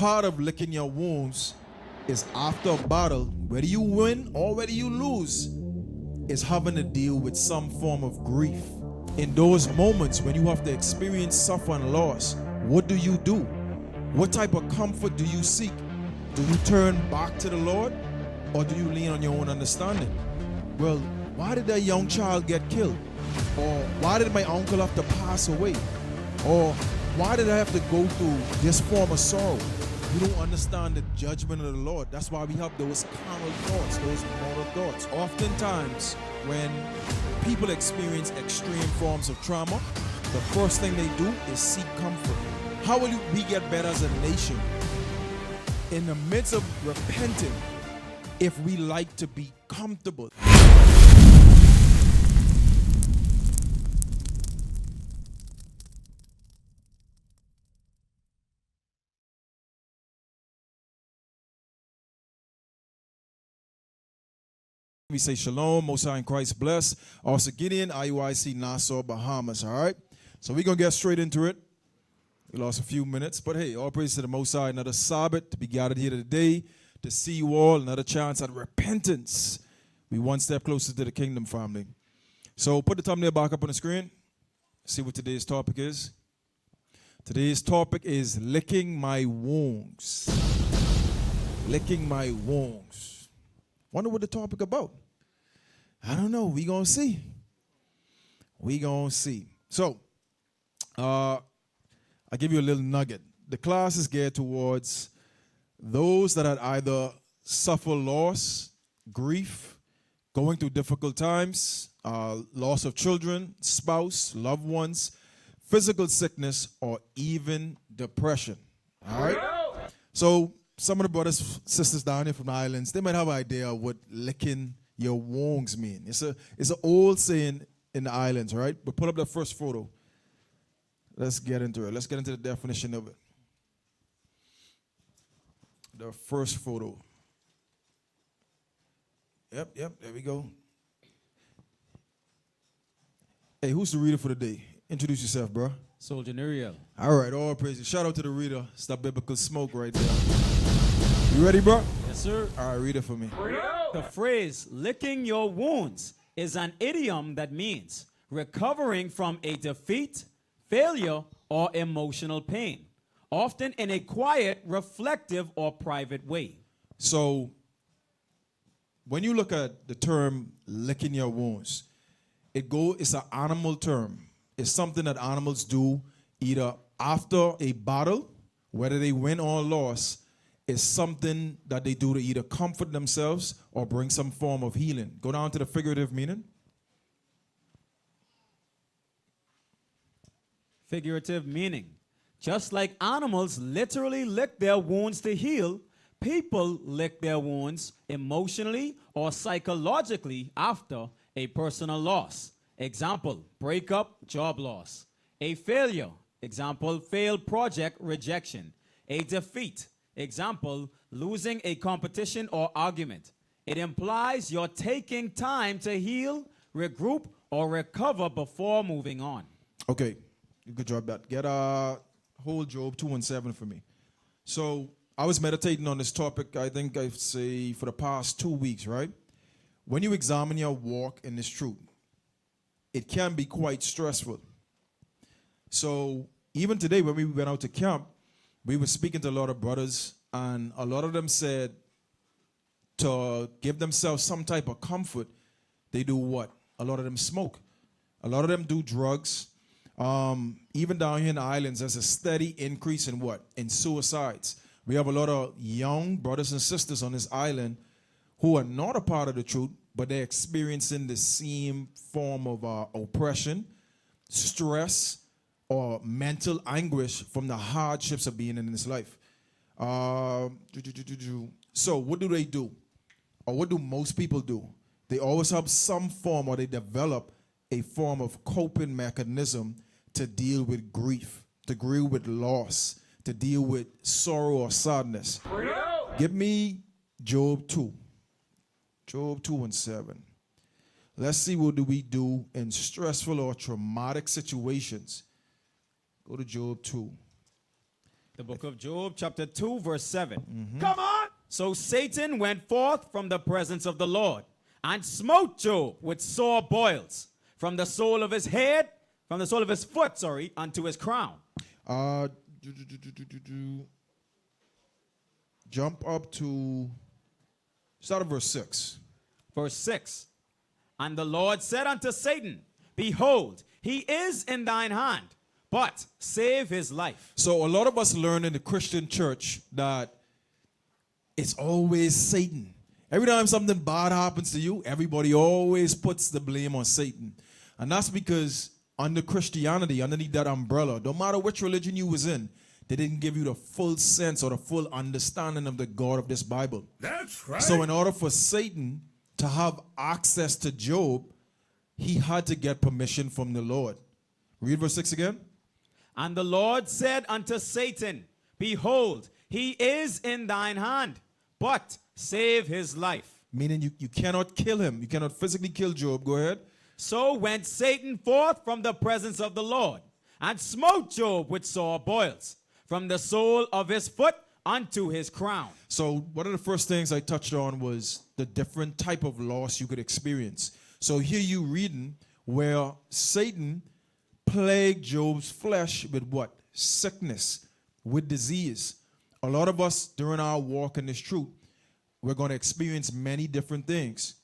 part of licking your wounds is after a battle, whether you win or whether you lose, is having to deal with some form of grief. In those moments when you have to experience suffering and loss, what do you do? What type of comfort do you seek? Do you turn back to the Lord, or do you lean on your own understanding? Well, why did that young child get killed? Or why did my uncle have to pass away? Or why did I have to go through this form of sorrow? You don't understand the judgment of the Lord. That's why we have those carnal thoughts, those mortal thoughts. Oftentimes, when people experience extreme forms of trauma, the first thing they do is seek comfort. How will we get better as a nation in the midst of repenting if we like to be comfortable? We say shalom, Most High in Christ bless. Ofc Gideon, IUIC, Nassau, Bahamas, all right? So we're going to get straight into it. We lost a few minutes, but hey, all praise to the Most High. Another Sabbath to be gathered here today to see you all. Another chance at repentance. We one step closer to the kingdom, family. So put the thumbnail back up on the screen. See what today's topic is. Today's topic is licking my wounds. Licking my wounds. Wonder what the topic about. I don't know. We gonna see. We gonna see. So, I'll give you a little nugget. The class is geared towards those that had either suffer loss, grief, going through difficult times, loss of children, spouse, loved ones, physical sickness, or even depression. All right? So, some of the brothers, sisters down here from the islands, they might have an idea of what licking your wounds mean. It's an old saying in the islands, right? But put up the first photo. Let's get into it. Let's get into the definition of it. The first photo. Yep, there we go. Hey, who's the reader for the day? Introduce yourself, bro. Soldier Nuriel. All right, all praises. Shout out to the reader. Stop biblical smoke right there. You ready, bro? Yes, sir. All right, read it for me. The phrase licking your wounds is an idiom that means recovering from a defeat, failure, or emotional pain, often in a quiet, reflective, or private way. So, when you look at the term licking your wounds, it's an animal term. It's something that animals do either after a battle, whether they win or lose. It's something that they do to either comfort themselves or bring some form of healing. Go down to the figurative meaning. Figurative meaning. Just like animals literally lick their wounds to heal, people lick their wounds emotionally or psychologically after a personal loss. Example, breakup, job loss. A failure, example, failed project, rejection. A defeat, example, losing a competition or argument. It implies you're taking time to heal, regroup, or recover before moving on. Okay, good job. That get whole Job 2:7 for me. So I was meditating on this topic. I think I'd say for the past 2 weeks, right? When you examine your walk in this truth, it can be quite stressful. So even today, when we went out to camp, we were speaking to a lot of brothers, and a lot of them said to give themselves some type of comfort, they do what? A lot of them smoke. A lot of them do drugs. Even down here in the islands, there's a steady increase in what? In suicides. We have a lot of young brothers and sisters on this island who are not a part of the truth, but they're experiencing the same form of oppression, stress, or mental anguish from the hardships of being in this life. So what do they do? Or what do most people do? They always have some form, or they develop a form of coping mechanism to deal with grief, to deal with loss, to deal with sorrow or sadness. Give me Job 2. Job 2:7. Let's see what do we do in stressful or traumatic situations. Go to Job 2. The book of Job, chapter 2, verse 7. Come on. So Satan went forth from the presence of the Lord and smote Job with sore boils from the sole of his head, from the sole of his foot, unto his crown. Jump up to, start at verse 6. Verse 6. And the Lord said unto Satan, Behold, he is in thine hand, but save his life. So a lot of us learn in the Christian church that it's always Satan. Every time something bad happens to you, everybody always puts the blame on Satan. And that's because under Christianity, underneath that umbrella, no matter which religion you was in, they didn't give you the full sense or the full understanding of the God of this Bible. That's right. So in order for Satan to have access to Job, he had to get permission from the Lord. Read verse 6 again. And the Lord said unto Satan, Behold, he is in thine hand, but save his life. Meaning you cannot kill him. You cannot physically kill Job. Go ahead. So went Satan forth from the presence of the Lord, and smote Job with sore boils, from the sole of his foot unto his crown. So one of the first things I touched on was the different type of loss you could experience. So here you reading where Satan plagued Job's flesh with what? Sickness, with disease. A lot of us during our walk in this truth, we're going to experience many different things.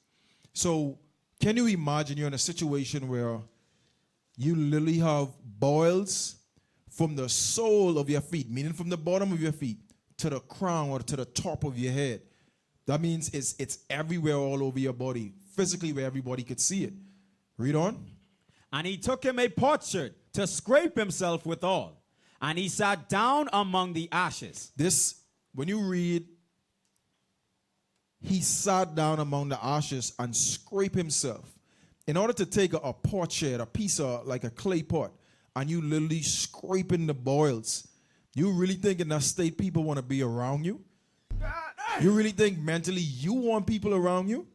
So can you imagine you're in a situation where you literally have boils from the sole of your feet, meaning from the bottom of your feet to the crown or to the top of your head? That means it's everywhere all over your body, physically where everybody could see it. Read on. And he took him a potsherd to scrape himself withal, and he sat down among the ashes. This, when you read, he sat down among the ashes and scraped himself. In order to take a potsherd, a piece of like a clay pot, and you literally scraping the boils, you really think in that state people want to be around you? You really think mentally you want people around you?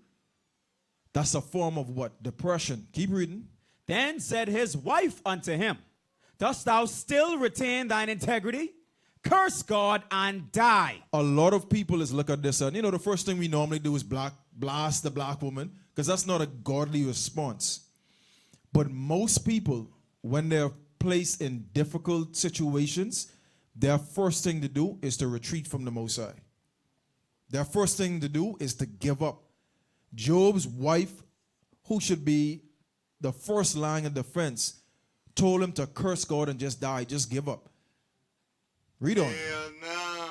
That's a form of what? Depression. Keep reading. Then said his wife unto him, Dost thou still retain thine integrity? Curse God and die. A lot of people is look at this and, the first thing we normally do is blast the black woman, because that's not a godly response. But most people, when they're placed in difficult situations, their first thing to do is to retreat from the Most High. Their first thing to do is to give up. Job's wife, who should be the first line of defense, told him to curse God and just die, just give up. Read on.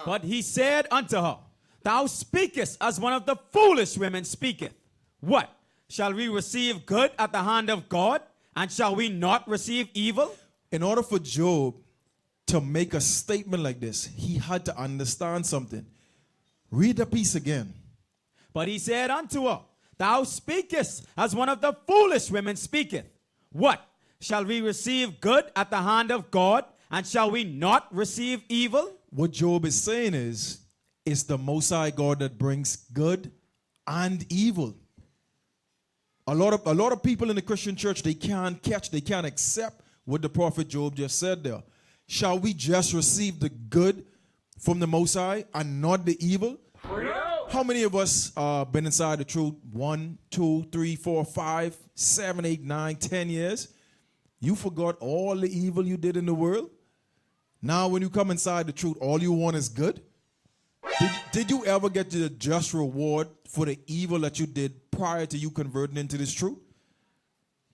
But he said unto her, Thou speakest as one of the foolish women speaketh. What? Shall we receive good at the hand of God, and shall we not receive evil? In order for Job to make a statement like this, he had to understand something. Read the piece again. But he said unto her, Thou speakest as one of the foolish women speaketh. What? Shall we receive good at the hand of God, and shall we not receive evil? What Job is saying is, it's the Most High God that brings good and evil. A lot of people in the Christian church, they can't accept what the prophet Job just said there. Shall we just receive the good from the Most High and not the evil? How many of us been inside the truth 1, 2, 3, 4, 5, 7, 8, 9, 10 years? You forgot all the evil you did in the world? Now when you come inside the truth, all you want is good? Did you ever get the just reward for the evil that you did prior to you converting into this truth?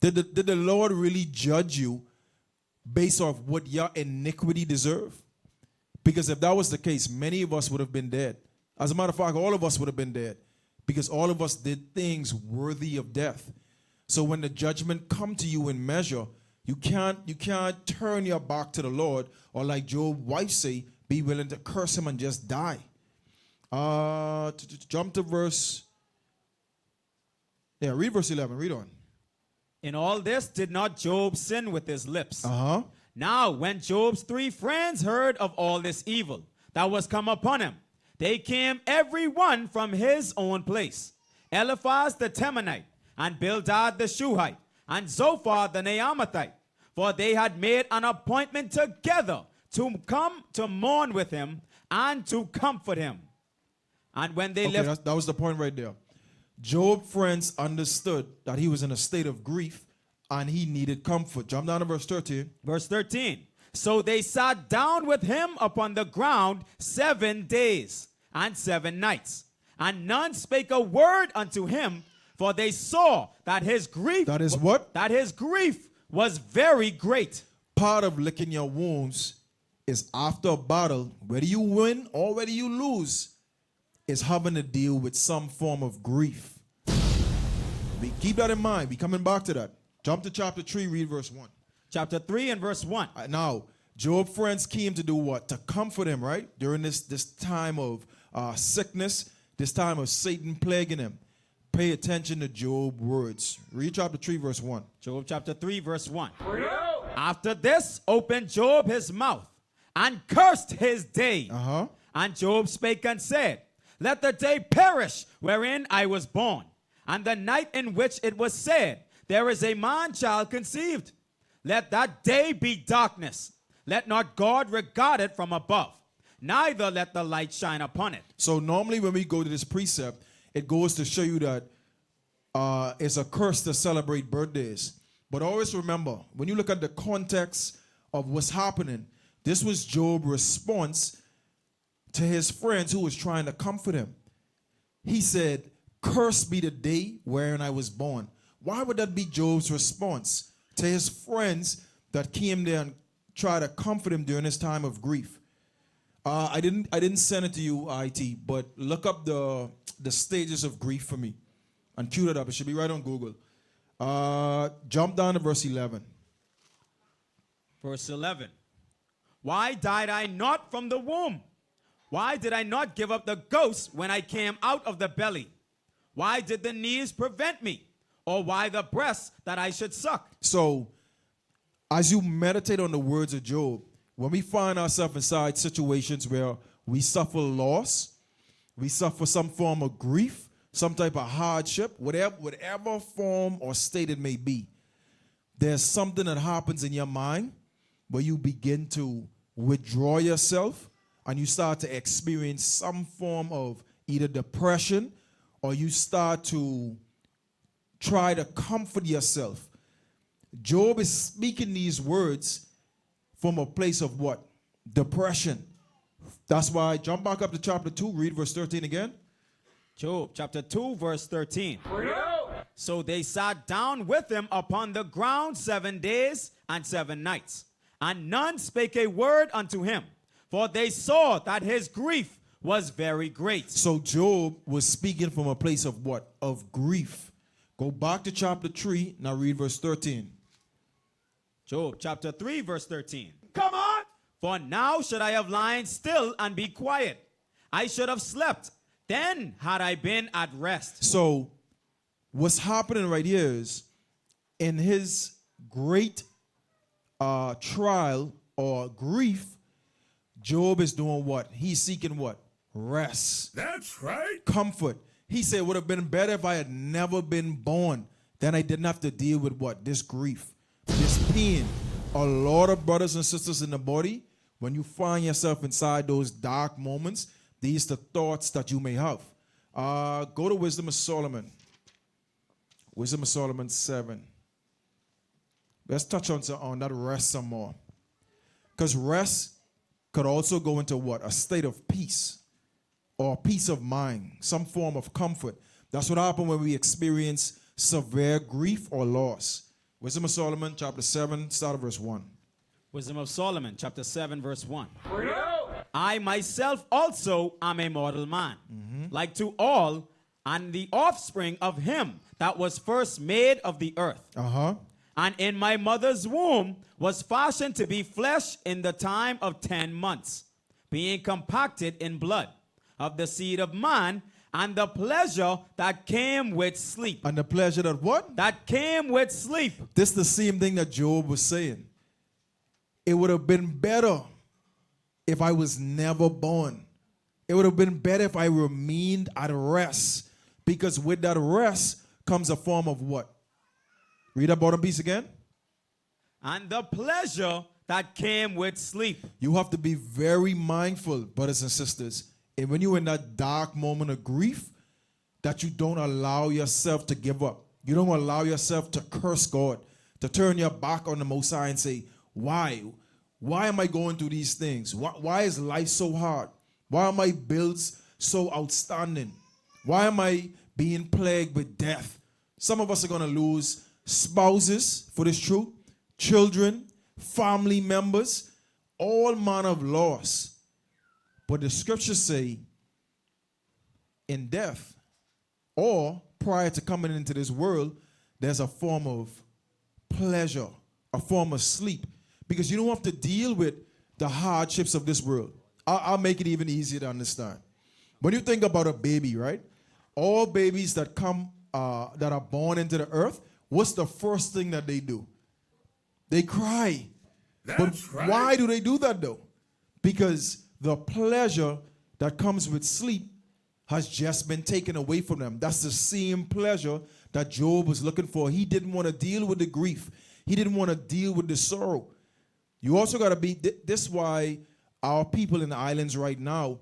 Did the Lord really judge you based off what your iniquity deserved? Because if that was the case, many of us would have been dead. As a matter of fact, all of us would have been dead, because all of us did things worthy of death. So when the judgment come to you in measure, you can't turn your back to the Lord, or like Job's wife say, be willing to curse him and just die. Jump to verse. Yeah, read verse 11. Read on. In all this did not Job sin with his lips. Uh-huh. Now when Job's 3 friends heard of all this evil that was come upon him, they came every one from his own place. Eliphaz the Temanite, and Bildad the Shuhite, and Zophar the Naamathite. For they had made an appointment together to come to mourn with him and to comfort him. And when they Okay, left, that was the point right there. Job's friends understood that he was in a state of grief and he needed comfort. Jump down to verse 13. verse 13, so they sat down with him upon the ground 7 days and 7 nights, and none spake a word unto him, for they saw that his grief, That is what? that his grief was very great. Part of licking your wounds is after a battle, whether you win or whether you lose, is having to deal with some form of grief. Keep that in mind. We're coming back to that. Jump to chapter 3, read verse 1. Chapter 3 and verse 1. Now, Job's friends came to do what? To comfort him, right? During this time of sickness, this time of Satan plaguing him. Pay attention to Job's words. Read chapter 3, verse 1. Job chapter 3 verse 1. After this opened Job his mouth and cursed his day. Uh-huh. And Job spake and said, let the day perish wherein I was born, and the night in which it was said, there is a man-child conceived. Let that day be darkness. Let not God regard it from above, neither let the light shine upon it. So normally when we go to this precept, it goes to show you that it's a curse to celebrate birthdays. But always remember, when you look at the context of what's happening, this was Job's response to his friends who was trying to comfort him. He said, cursed be the day wherein I was born. Why would that be Job's response to his friends that came there and tried to comfort him during his time of grief? I didn't send it to you, IT, but look up the stages of grief for me and cue that up. It should be right on Google. Jump down to verse 11. Verse 11. Why died I not from the womb? Why did I not give up the ghost when I came out of the belly? Why did the knees prevent me? Or why the breasts that I should suck? So, as you meditate on the words of Job, when we find ourselves inside situations where we suffer loss, we suffer some form of grief, some type of hardship, whatever form or state it may be, there's something that happens in your mind where you begin to withdraw yourself and you start to experience some form of either depression or you start to try to comfort yourself. Job is speaking these words from a place of what? Depression. That's why, jump back up to chapter 2, read verse 13 again. Job chapter 2 verse 13. So they sat down with him upon the ground 7 days and 7 nights, and none spake a word unto him, for they saw that his grief was very great. So Job was speaking from a place of what? Of grief. Go back to chapter 3, now read verse 13. Job chapter 3 verse 13. Come on! For now should I have lain still and be quiet. I should have slept. Then had I been at rest. So what's happening right here is in his great trial or grief, Job is doing what? He's seeking what? Rest. That's right. Comfort. He said it would have been better if I had never been born. Then I didn't have to deal with what? This grief, this pain. A lot of brothers and sisters in the body, when you find yourself inside those dark moments, these are the thoughts that you may have. Go to Wisdom of Solomon. Wisdom of Solomon 7. Let's touch on that rest some more. Because rest could also go into what? A state of peace or peace of mind, some form of comfort. That's what happens when we experience severe grief or loss. Wisdom of Solomon, chapter 7, start of verse 1. Wisdom of Solomon, chapter 7, verse 1. I myself also am a mortal man, like to all, and the offspring of him that was first made of the earth. And in my mother's womb was fashioned to be flesh in the time of 10 months, being compacted in blood, of the seed of man, and the pleasure that came with sleep. And the pleasure that what? That came with sleep. This is the same thing that Job was saying. It would have been better if I was never born. It would have been better if I remained at rest. Because with that rest comes a form of what? Read that bottom piece again. And the pleasure that came with sleep. You have to be very mindful, brothers and sisters. And when you're in that dark moment of grief, that you don't allow yourself to give up. You don't allow yourself to curse God, to turn your back on the Most High and say, why? Why am I going through these things? Why is life so hard? Why are my bills so outstanding? Why am I being plagued with death? Some of us are going to lose spouses for this truth, children, family members, all manner of loss. But the scriptures say, in death, or prior to coming into this world, there's a form of pleasure, a form of sleep. Because you don't have to deal with the hardships of this world. I'll make it even easier to understand. When you think about a baby, right? All babies that come, that are born into the earth, what's the first thing that they do? They cry. That's right. Why do they do that though? Because the pleasure that comes with sleep has just been taken away from them. That's the same pleasure that Job was looking for. He didn't want to deal with the grief. He didn't want to deal with the sorrow. You also got to be, this is why our people in the islands right now,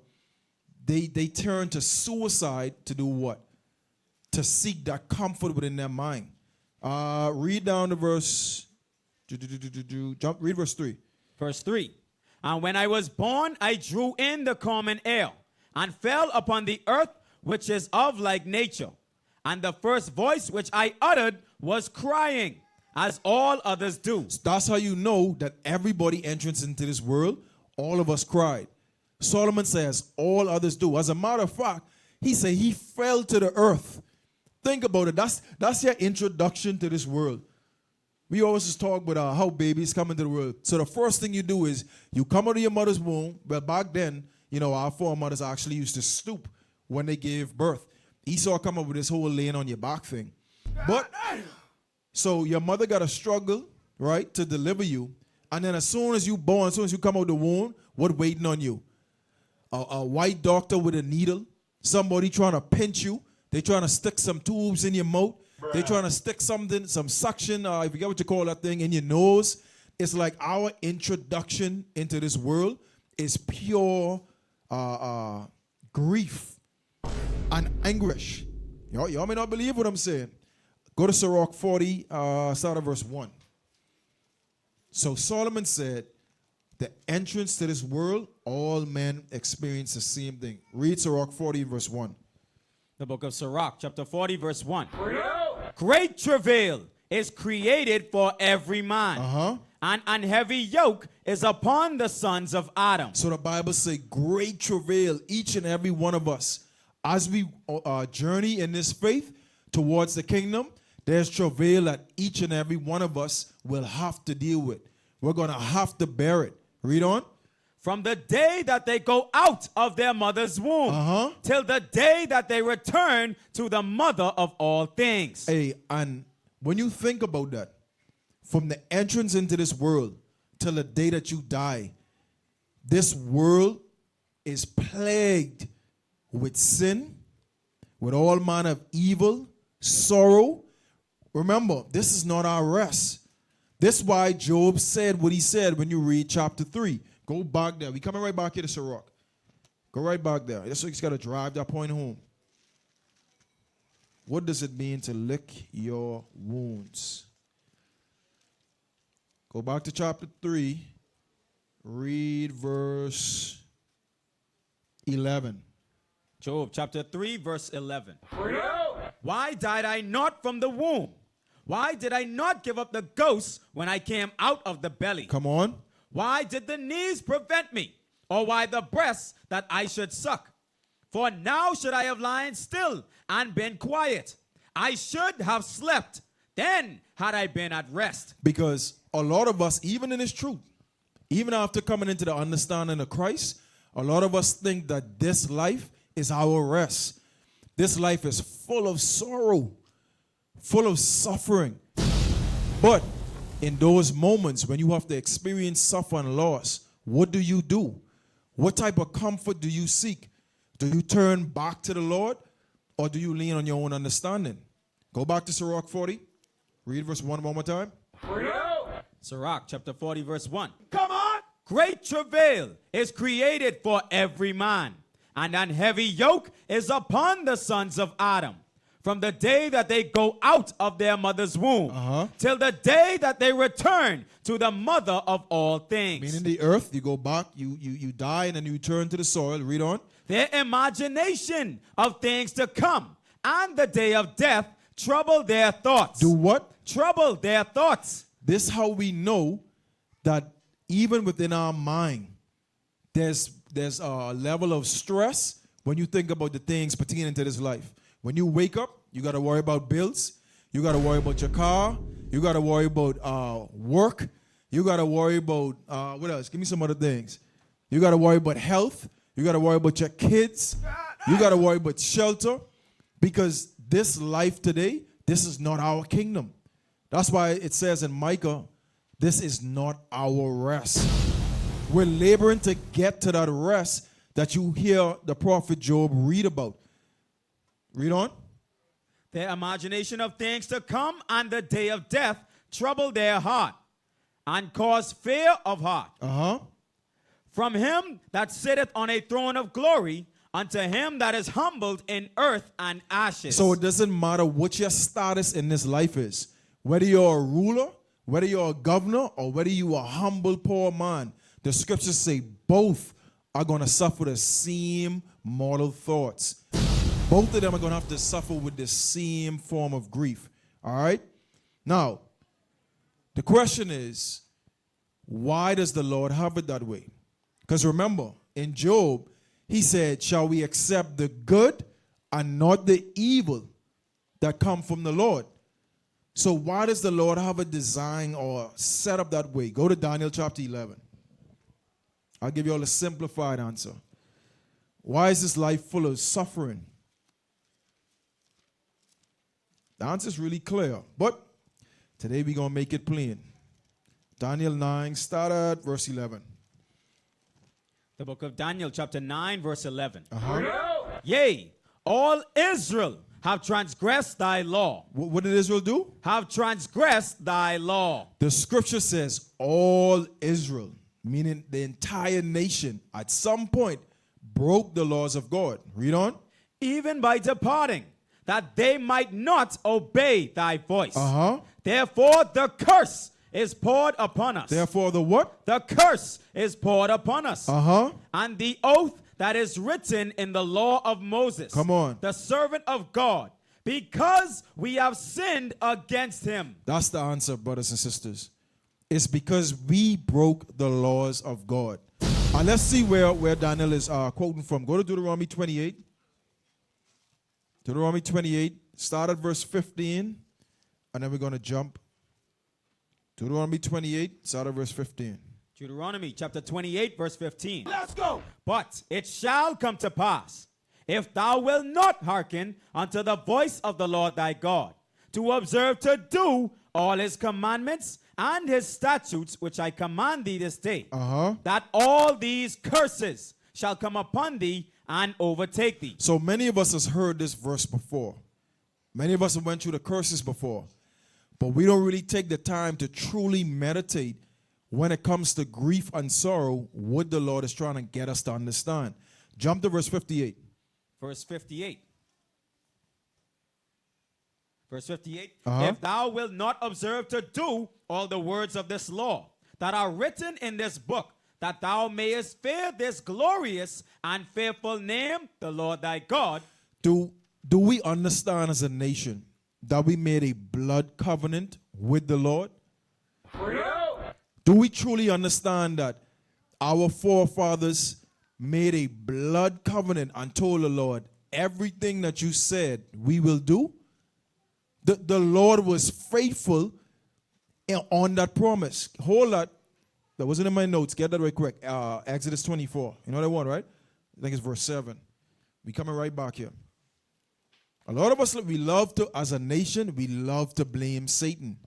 they turn to suicide to do what? To seek that comfort within their mind. Read down to verse, read verse 3. Verse 3. And when I was born, I drew in the common air, and fell upon the earth, which is of like nature. And the first voice which I uttered was crying, as all others do. That's how you know that everybody entrance into this world, all of us cried. Solomon says, all others do. As a matter of fact, he said he fell to the earth. Think about it. That's your introduction to this world. We always just talk about how babies come into the world. So the first thing you do is you come out of your mother's womb. Well, back then, you know, our foremothers actually used to stoop when they gave birth. Esau come up with this whole laying on your back thing. But, so your mother got to struggle, right, to deliver you. And then as soon as you born, as soon as you come out the womb, what waiting on you? A white doctor with a needle, somebody trying to pinch you. They trying to stick some tubes in your mouth. They trying to stick something, some suction, I forget what you call that thing, in your nose. It's like our introduction into this world is pure grief and anguish. Y'all may not believe what I'm saying. Go to Sirach 40, start at verse 1. So Solomon said, the entrance to this world, all men experience the same thing. Read Sirach 40, verse 1. The book of Sirach, chapter 40, verse 1. Great travail is created for every man, and an heavy yoke is upon the sons of Adam. So the Bible says, great travail, each and every one of us. As we journey in this faith towards the kingdom, there's travail that each and every one of us will have to deal with. We're going to have to bear it. Read on. From the day that they go out of their mother's womb till the day that they return to the mother of all things. Hey, and when you think about that, from the entrance into this world till the day that you die, this world is plagued with sin, with all manner of evil, sorrow. Remember, this is not our rest. This is why Job said what he said when you read chapter 3. Go back there. We coming right back here to Sirach. Go right back there. That's what you got to drive that point home. What does it mean to lick your wounds? Go back to chapter 3. Read verse 11. Job chapter 3, verse 11. Why died I not from the womb? Why did I not give up the ghost when I came out of the belly? Come on. Why did the knees prevent me? Or why the breasts that I should suck? For now should I have lain still and been quiet. I should have slept. Then had I been at rest. Because a lot of us, even in this truth, even after coming into the understanding of Christ, a lot of us think that this life is our rest. This life is full of sorrow, full of suffering. But in those moments when you have to experience suffering and loss, what do? What type of comfort do you seek? Do you turn back to the Lord, or do you lean on your own understanding? Go back to Sirach 40. Read verse 1 more time. Sirach chapter 40 verse 1. Come on. Great travail is created for every man, and an heavy yoke is upon the sons of Adam, from the day that they go out of their mother's womb, till the day that they return to the mother of all things. Meaning the earth, you go back, you die, and then you return to the soil. Read on. Their imagination of things to come and the day of death trouble their thoughts. Do what? Trouble their thoughts. This is how we know that even within our mind, there's a level of stress when you think about the things pertaining to this life. When you wake up, you got to worry about bills. You got to worry about your car. You got to worry about work. You got to worry about, what else? Give me some other things. You got to worry about health. You got to worry about your kids. You got to worry about shelter. Because this life today, this is not our kingdom. That's why it says in Micah, this is not our rest. We're laboring to get to that rest that you hear the prophet Job read about. Read on. Their imagination of things to come and the day of death trouble their heart and cause fear of heart. From him that sitteth on a throne of glory unto him that is humbled in earth and ashes. So it doesn't matter what your status in this life is. Whether you're a ruler, whether you're a governor, or whether you are a humble poor man, the scriptures say both are going to suffer the same mortal thoughts. Both of them are going to have to suffer with the same form of grief. All right? Now, the question is, why does the Lord have it that way? Because remember, in Job, he said, shall we accept the good and not the evil that come from the Lord? So why does the Lord have a design or set up that way? Go to Daniel chapter 11. I'll give you all a simplified answer. Why is this life full of suffering? The answer is really clear, but today we're going to make it plain. Daniel 9, start at verse 11. The book of Daniel chapter 9 verse 11. Yea, all Israel have transgressed thy law. What did Israel do? Have transgressed thy law. The scripture says all Israel, meaning the entire nation, at some point broke the laws of God. Read on. Even by departing, that they might not obey thy voice. Therefore the curse is poured upon us. Therefore the what? The curse is poured upon us. And the oath that is written in the law of Moses, come on, the servant of God, because we have sinned against him. That's the answer, brothers and sisters. It's because we broke the laws of God. And let's see where Daniel is quoting from. Go to Deuteronomy 28. Deuteronomy 28, start at verse 15, and then we're going to jump. Deuteronomy 28, start at verse 15. Deuteronomy chapter 28, verse 15. Let's go. But it shall come to pass, if thou wilt not hearken unto the voice of the Lord thy God, to observe to do all his commandments and his statutes which I command thee this day, that all these curses shall come upon thee and overtake thee. So many of us has heard this verse before. Many of us have went through the curses before. But we don't really take the time to truly meditate when it comes to grief and sorrow, what the Lord is trying to get us to understand. Jump to verse 58. Verse 58. Verse 58. If thou wilt not observe to do all the words of this law that are written in this book, that thou mayest fear this glorious and fearful name, the Lord thy God. Do we understand as a nation that we made a blood covenant with the Lord? Do we truly understand that our forefathers made a blood covenant and told the Lord, everything that you said we will do? The Lord was faithful on that promise. Hold that. That wasn't in my notes. Get that right quick. Exodus 24. You know that one, right? I think it's verse 7. We coming right back here. A lot of us, we love to, as a nation, we love to blame Satan.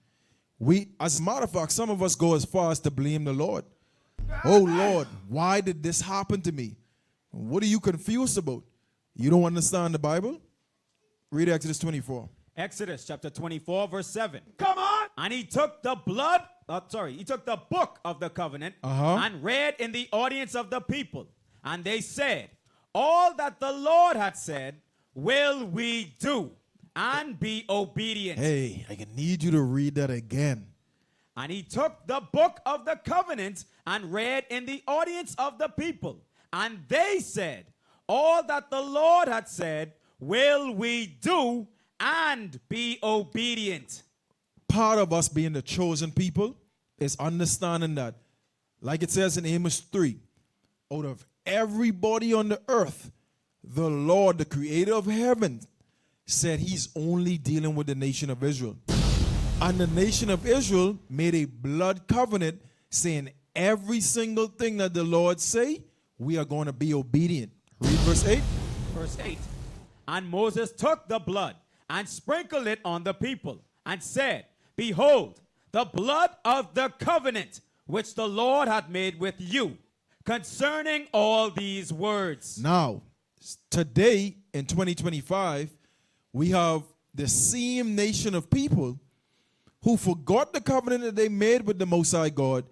As a matter of fact, some of us go as far as to blame the Lord. Oh, Lord, why did this happen to me? What are you confused about? You don't understand the Bible? Read Exodus 24. Exodus chapter 24, verse 7. Come on. And he took the blood he took the book of the covenant and read in the audience of the people. And they said, all that the Lord had said will we do and be obedient. Hey, I need you to read that again. And he took the book of the covenant and read in the audience of the people. And they said, all that the Lord had said will we do and be obedient. Part of us being the chosen people is understanding that, like it says in Amos 3, out of everybody on the earth, the Lord, the creator of heaven, said he's only dealing with the nation of Israel. And the nation of Israel made a blood covenant saying every single thing that the Lord say, we are going to be obedient. Read verse 8. Verse 8. And Moses took the blood and sprinkled it on the people and said, behold, the blood of the covenant which the Lord hath made with you concerning all these words. Now, today in 2025, we have the same nation of people who forgot the covenant that they made with the Most High God.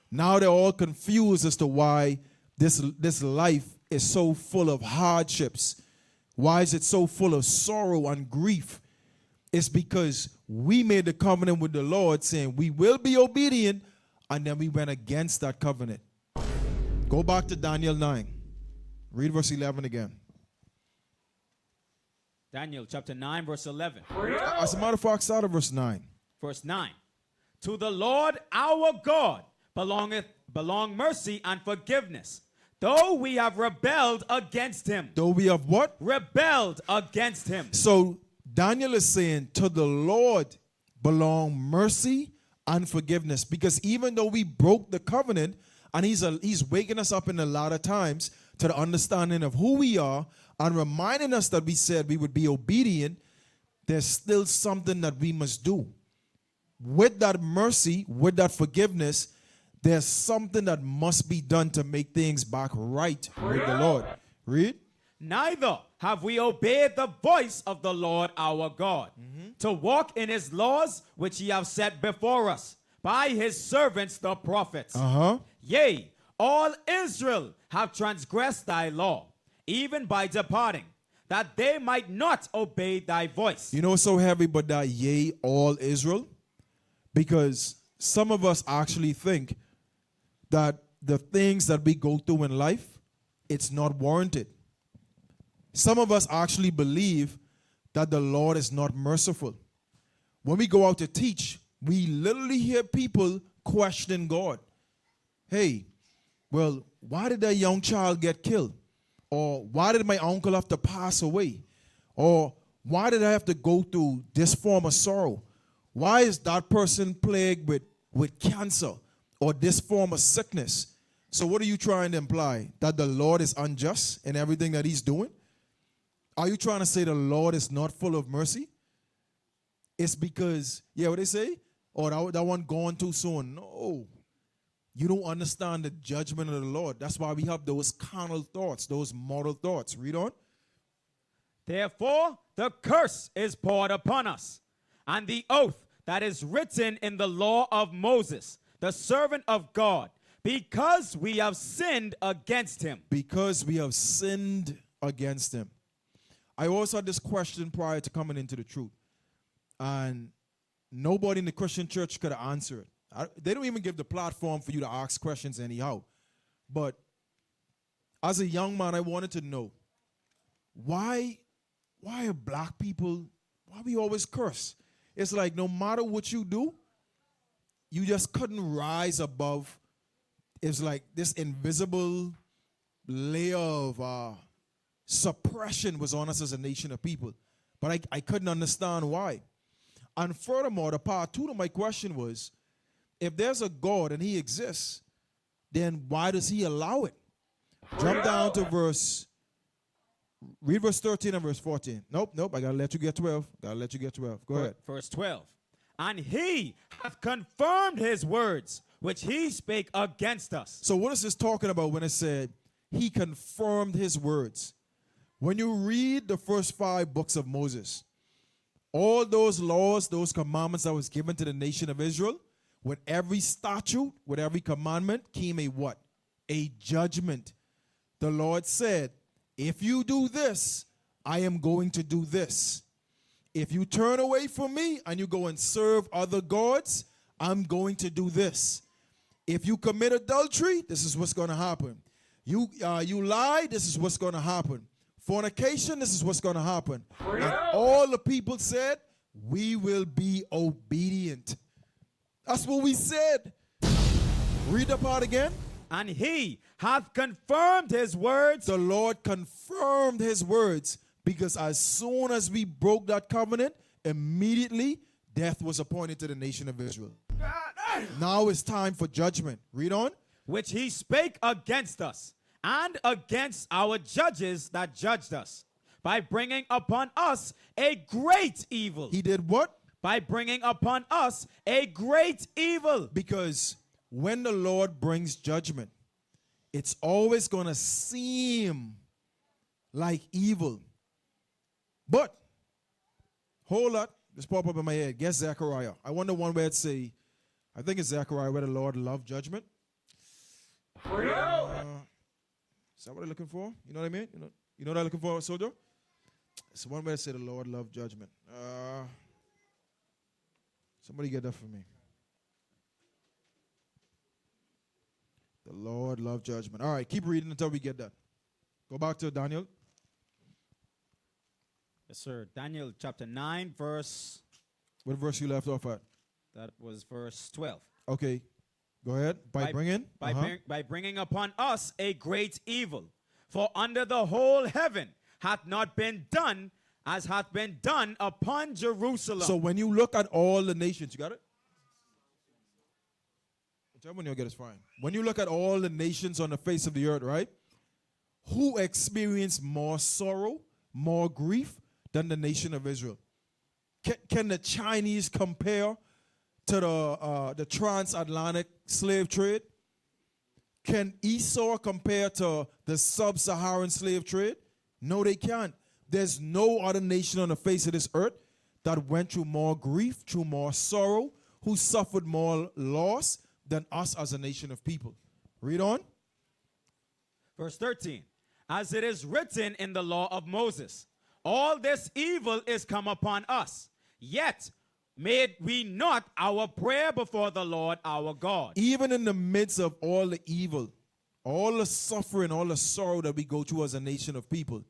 Now they're all confused as to why this life is so full of hardships. Why is it so full of sorrow and grief? It's because we made the covenant with the Lord saying we will be obedient, and then we went against that covenant. Go back to Daniel 9. Read verse 11 again. Daniel chapter 9 verse 11. As a matter of fact, start at verse 9. Verse 9. To the Lord our God belong mercy and forgiveness, though we have rebelled against him. Though we have what? Rebelled against him. So Daniel is saying to the Lord belong mercy and forgiveness, because even though we broke the covenant, and he's waking us up in a lot of times to the understanding of who we are and reminding us that we said we would be obedient, there's still something that we must do. With that mercy, with that forgiveness, there's something that must be done to make things back right with the Lord. Read. Neither have we obeyed the voice of the Lord our God to walk in his laws which he hath set before us by his servants the prophets. Yea, all Israel have transgressed thy law, even by departing, that they might not obey thy voice. You know what's so heavy but that yea, all Israel? Because some of us actually think that the things that we go through in life, it's not warranted. Some of us actually believe that the Lord is not merciful. When we go out to teach, we literally hear people question God. Hey, well, why did that young child get killed? Or why did my uncle have to pass away? Or why did I have to go through this form of sorrow? Why is that person plagued with cancer or this form of sickness? So what are you trying to imply? That the Lord is unjust in everything that he's doing? Are you trying to say the Lord is not full of mercy? It's because, yeah, what they say? Oh, that one gone too soon. No. You don't understand the judgment of the Lord. That's why we have those carnal thoughts, those mortal thoughts. Read on. Therefore, the curse is poured upon us, and the oath that is written in the law of Moses, the servant of God, because we have sinned against him. Because we have sinned against him. I also had this question prior to coming into the truth, and nobody in the Christian church could answer it. They don't even give the platform for you to ask questions anyhow. But as a young man, I wanted to know, why are black people, why we always curse? It's like no matter what you do, you just couldn't rise above. It's like this invisible layer of suppression was on us as a nation of people. But I couldn't understand why. And furthermore, the part two to my question was, if there's a God and he exists, then why does he allow it? Jump down to read verse 13 and verse 14. Nope, I gotta let you get 12. Go ahead. Verse 12. And he hath confirmed his words, which he spake against us. So what is this talking about when it said he confirmed his words? When you read the first 5 books of Moses, all those laws, those commandments that was given to the nation of Israel With every statute, with every commandment came a what? A judgment. The Lord said, if you do this, I am going to do this. If you turn away from me and you go and serve other gods, I'm going to do this. If you commit adultery, this is what's going to happen. You lie, this is what's going to happen. Fornication, this is what's going to happen. And all the people said, we will be obedient. That's what we said. Read the part again. And he hath confirmed his words. The Lord confirmed his words, because as soon as we broke that covenant, immediately death was appointed to the nation of Israel. Now it's time for judgment. Read on. Which he spake against us, and against our judges that judged us, by bringing upon us a great evil. He did what? By bringing upon us a great evil. Because when the Lord brings judgment, it's always going to seem like evil. But, hold up, this pop up in my head. Guess Zechariah. I wonder one where it say, I think it's Zechariah where the Lord loved judgment. Is that what I'm looking for? You know what I mean? You know what I'm looking for, soldier? It's one where it say the Lord loved judgment. Somebody get that for me. The Lord loved judgment. All right, keep reading until we get that. Go back to Daniel. Yes, sir. Daniel chapter 9, verse. What verse you left off at? That was verse 12. Okay, go ahead. By bringing upon us a great evil. For under the whole heaven hath not been done as hath been done upon Jerusalem. So when you look at all the nations, you got it? Tell me when you'll get it, fine. When you look at all the nations on the face of the earth, right? Who experienced more sorrow, more grief than the nation of Israel? Can the Chinese compare to the transatlantic slave trade? Can Esau compare to the sub-Saharan slave trade? No, they can't. There's no other nation on the face of this earth that went through more grief, through more sorrow, who suffered more loss than us as a nation of people. Read on. Verse 13. As it is written in the law of Moses, all this evil is come upon us, yet made we not our prayer before the Lord our God. Even in the midst of all the evil, all the suffering, all the sorrow that we go through as a nation of people,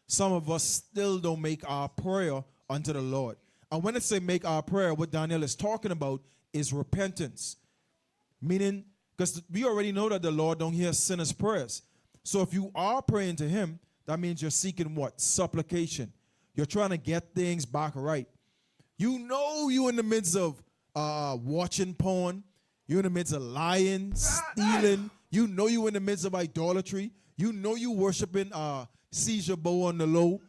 some of us still don't make our prayer unto the Lord. And when it say make our prayer, what Daniel is talking about is repentance. Meaning, because we already know that the Lord don't hear sinners' prayers. So if you are praying to him, that means you're seeking what? Supplication. You're trying to get things back right. You know you're in the midst of watching porn. You're in the midst of lying, stealing. You know you're in the midst of idolatry. You know you worshiping seizure bow on the low.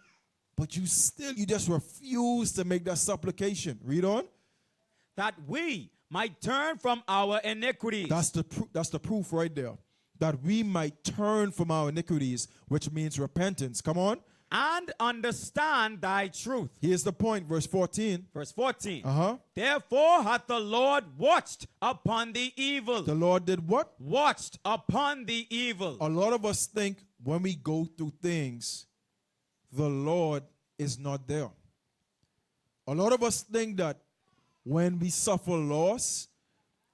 But you just refuse to make that supplication. Read on. That we might turn from our iniquities. That's the proof right there. That we might turn from our iniquities, which means repentance. Come on. And understand thy truth. Here's the point, verse 14. Verse 14. Uh-huh. Therefore hath the Lord watched upon the evil. The Lord did what? Watched upon the evil. A lot of us think when we go through things, the Lord is not there. A lot of us think that when we suffer loss,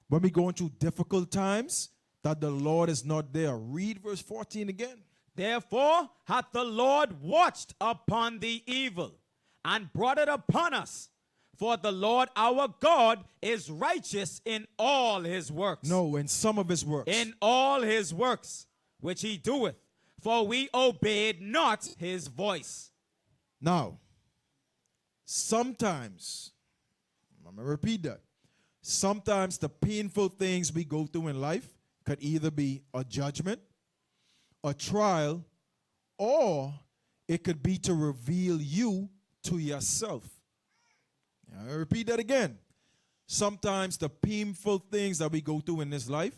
when we go through difficult times, that the Lord is not there. Read verse 14 again. Therefore hath the Lord watched upon the evil, and brought it upon us. For the Lord our God is righteous in all his works. No, in some of his works. In all his works, which he doeth. For we obeyed not his voice. Now, sometimes, I'm going to repeat that. Sometimes the painful things we go through in life could either be a judgment, a trial, or it could be to reveal you to yourself. I repeat that again. Sometimes the painful things that we go through in this life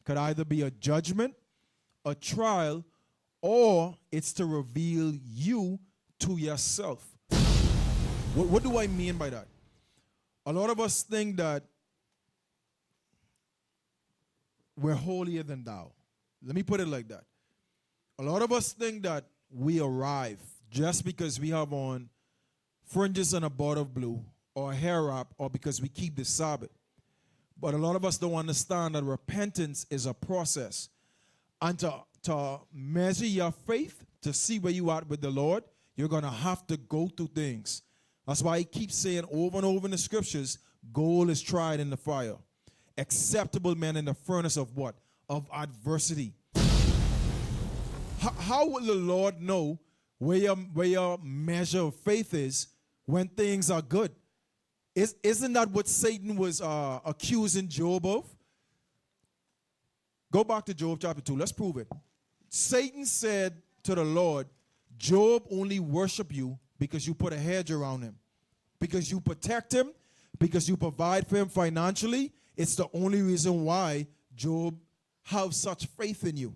could either be a judgment, a trial, or it's to reveal you to yourself. What do I mean by that? A lot of us think that we're holier than thou. Let me put it like that. A lot of us think that we arrive just because we have on fringes and a board of blue or a hair wrap or because we keep the Sabbath. But a lot of us don't understand that repentance is a process. And to measure your faith, to see where you are with the Lord, you're going to have to go through things. That's why he keeps saying over and over in the scriptures, gold is tried in the fire. Acceptable men in the furnace of what? Of adversity. How will the Lord know where your measure of faith is when things are good? Isn't that what Satan was accusing Job of? Go back to Job chapter 2. Let's prove it. Satan said to the Lord, Job only worship you because you put a hedge around him, because you protect him, because you provide for him financially. It's the only reason why Job have such faith in you.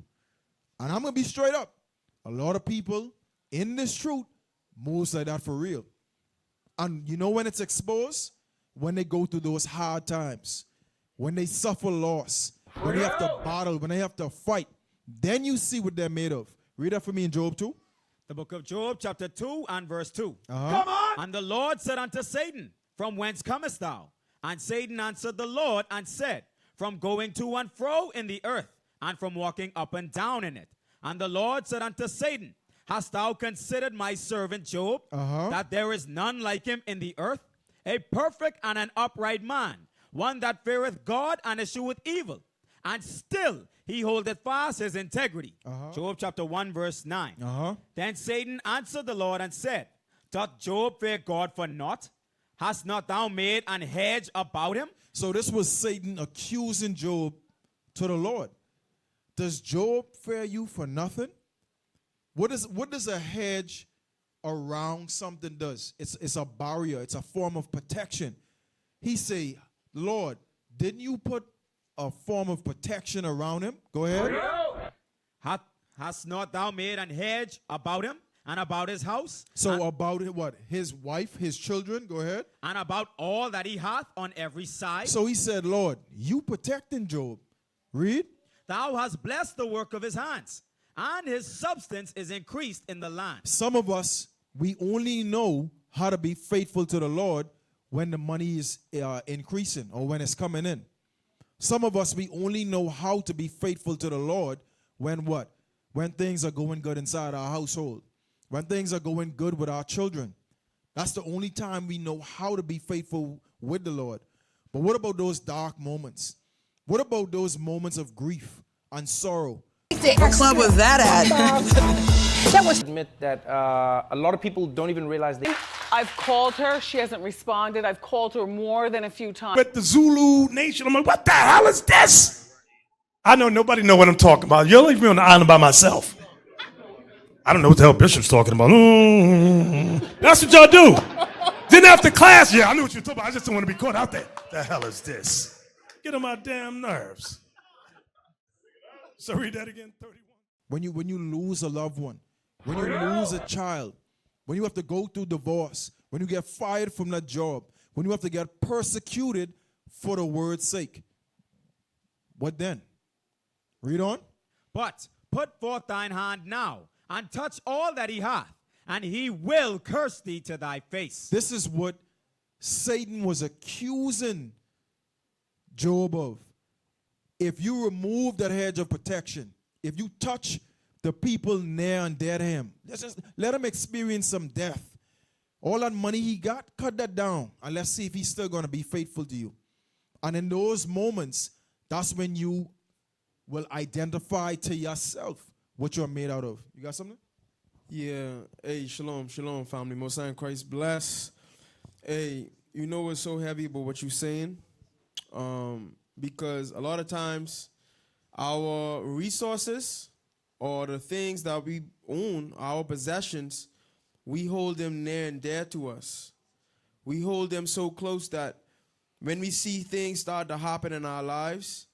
And I'm going to be straight up. A lot of people in this truth moves like that for real. And you know when it's exposed? When they go through those hard times. When they suffer loss. When they have to battle. When they have to fight. Then you see what they're made of. Read that for me in Job 2. The book of Job, chapter 2 and verse 2. Come on! And the Lord said unto Satan, From whence comest thou? And Satan answered the Lord and said, From going to and fro in the earth, and from walking up and down in it. And the Lord said unto Satan, Hast thou considered my servant Job, that there is none like him in the earth, a perfect and an upright man, one that feareth God and escheweth evil, and still he holdeth fast his integrity. Job chapter 1 verse 9. Then Satan answered the Lord and said, Doth Job fear God for naught? Hast not thou made an hedge about him? So this was Satan accusing Job to the Lord. Does Job fear you for nothing? What does a hedge around something does? It's a barrier. It's a form of protection. He say, Lord, didn't you put a form of protection around him? Go ahead. Hast not thou made an hedge about him and about his house? So about what? His wife, his children? Go ahead. And about all that he hath on every side? So he said, Lord, you protecting Job. Read. Thou hast blessed the work of his hands, and his substance is increased in the land. Some of us, we only know how to be faithful to the Lord when the money is increasing or when it's coming in. Some of us, we only know how to be faithful to the Lord when what? When things are going good inside our household. When things are going good with our children. That's the only time we know how to be faithful with the Lord. But what about those dark moments? What about those moments of grief and sorrow? What club was that at? Admit that a lot of people don't even realize they. I've called her. She hasn't responded. I've called her more than a few times. But the Zulu Nation, I'm like, what the hell is this? I know nobody know what I'm talking about. You'll leave me on the island by myself. I don't know what the hell Bishop's talking about. That's what y'all do. Then after class, yeah, I knew what you were talking about. I just don't want to be caught out there. The hell is this? Get on my damn nerves. So read that again, 31. When you lose a loved one, when you lose a child, when you have to go through divorce, when you get fired from that job, when you have to get persecuted for the word's sake. What then? Read on. But put forth thine hand now, and touch all that he hath, and he will curse thee to thy face. This is what Satan was accusing Job of. If you remove that hedge of protection, if you touch the people near and dear to him, let him experience some death. All that money he got, cut that down, and let's see if he's still going to be faithful to you. And in those moments, that's when you will identify to yourself what you're made out of. You got something? Yeah. Hey, shalom, shalom, family. Most High in Christ bless. Hey, you know what's so heavy about what you're saying? Because a lot of times our resources or the things that we own, our possessions, we hold them near and dear to us. We hold them so close that when we see things start to happen in our lives,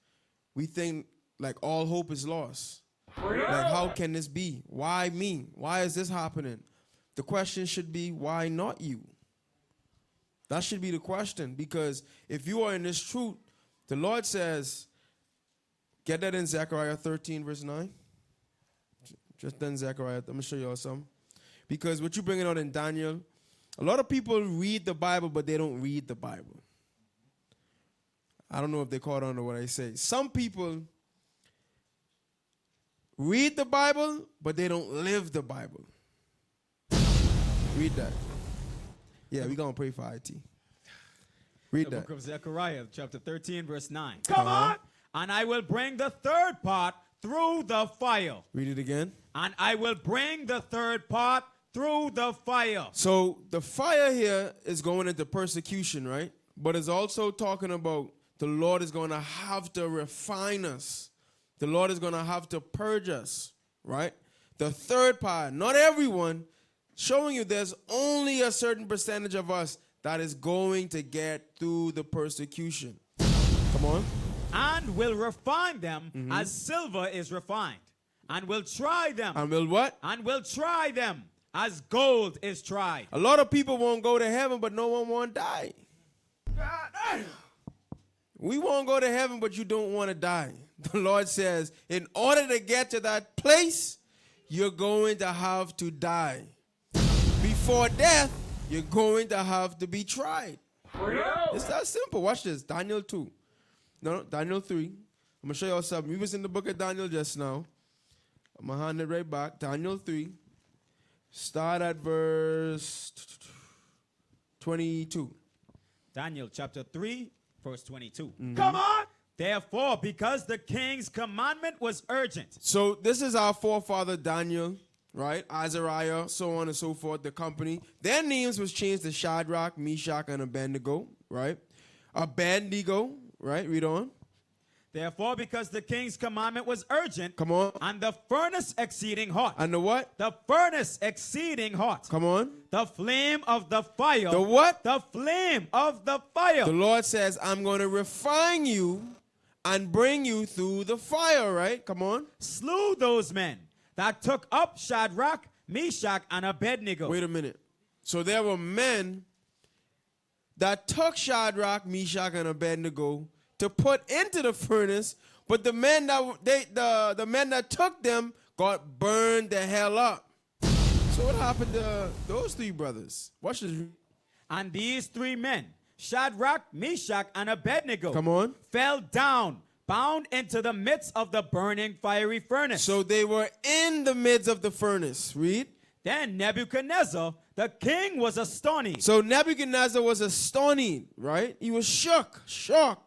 we think like all hope is lost. Like, how can this be? Why me? Why is this happening? The question should be, why not you? That should be the question, because if you are in this truth, the Lord says, Get that in Zechariah 13, verse 9. Just then Zechariah. I'm going to show you all something. Because what you're bringing out in Daniel, a lot of people read the Bible, but they don't read the Bible. I don't know if they caught on to what I say. Some people read the Bible, but they don't live the Bible. Read that. Yeah, we're going to pray for IT. Read The that. book of Zechariah, chapter 13, verse 9. Come on! And I will bring the third part through the fire. Read it again. And I will bring the third part through the fire. So the fire here is going into persecution, right? But it's also talking about the Lord is going to have to refine us. The Lord is going to have to purge us, right? The third part, not everyone, showing you there's only a certain percentage of us that is going to get through the persecution. Come on. And will refine them as silver is refined. And will try them. And will what? And will try them as gold is tried. A lot of people won't go to heaven, but no one won't die. We won't go to heaven, but you don't want to die. The Lord says, in order to get to that place, you're going to have to die. Before death, you're going to have to be tried. It's that simple. Watch this. Daniel 2. No, Daniel 3. I'm going to show you all something. We was in the book of Daniel just now. I'm going to hand it right back. Daniel 3. Start at verse 22. Daniel chapter 3, verse 22. Come on! Therefore, because the king's commandment was urgent. So this is our forefather Daniel, right? Azariah, so on and so forth, the company. Their names was changed to Shadrach, Meshach, and Abednego, right? Abednego, right? Read on. Therefore, because the king's commandment was urgent. Come on. And the furnace exceeding hot. And the what? The furnace exceeding hot. Come on. The flame of the fire. The what? The flame of the fire. The Lord says, I'm going to refine you and bring you through the fire, right? Come on. Slew those men that took up Shadrach, Meshach, and Abednego. Wait a minute. So there were men that took Shadrach, Meshach, and Abednego to put into the furnace, but the men that the men that took them got burned the hell up. So what happened to those three brothers? Watch this. And these three men, Shadrach, Meshach, and Abednego, Come on. fell down, bound into the midst of the burning fiery furnace. So they were in the midst of the furnace. Read. Then Nebuchadnezzar, the king, was astonished. So Nebuchadnezzar was astonished, right? He was shook.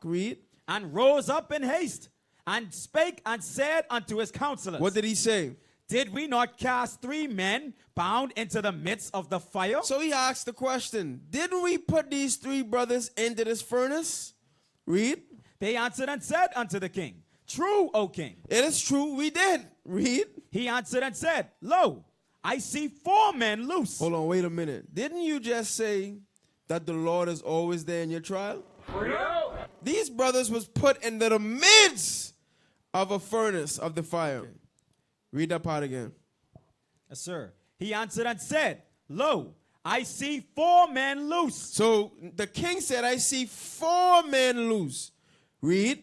Read. And rose up in haste, and spake and said unto his counselors. What did he say? Did we not cast three men bound into the midst of the fire? So he asked the question, didn't we put these three brothers into this furnace? Read. They answered and said unto the king, True, O king. It is true, we did. Read. He answered and said, Lo, I see 4 men loose. Hold on, wait a minute. Didn't you just say that the Lord is always there in your trial? These brothers was put into the midst of a furnace of the fire. Read that part again. Yes, sir. He answered and said, Lo, I see 4 men loose. So the king said, I see 4 men loose. Read.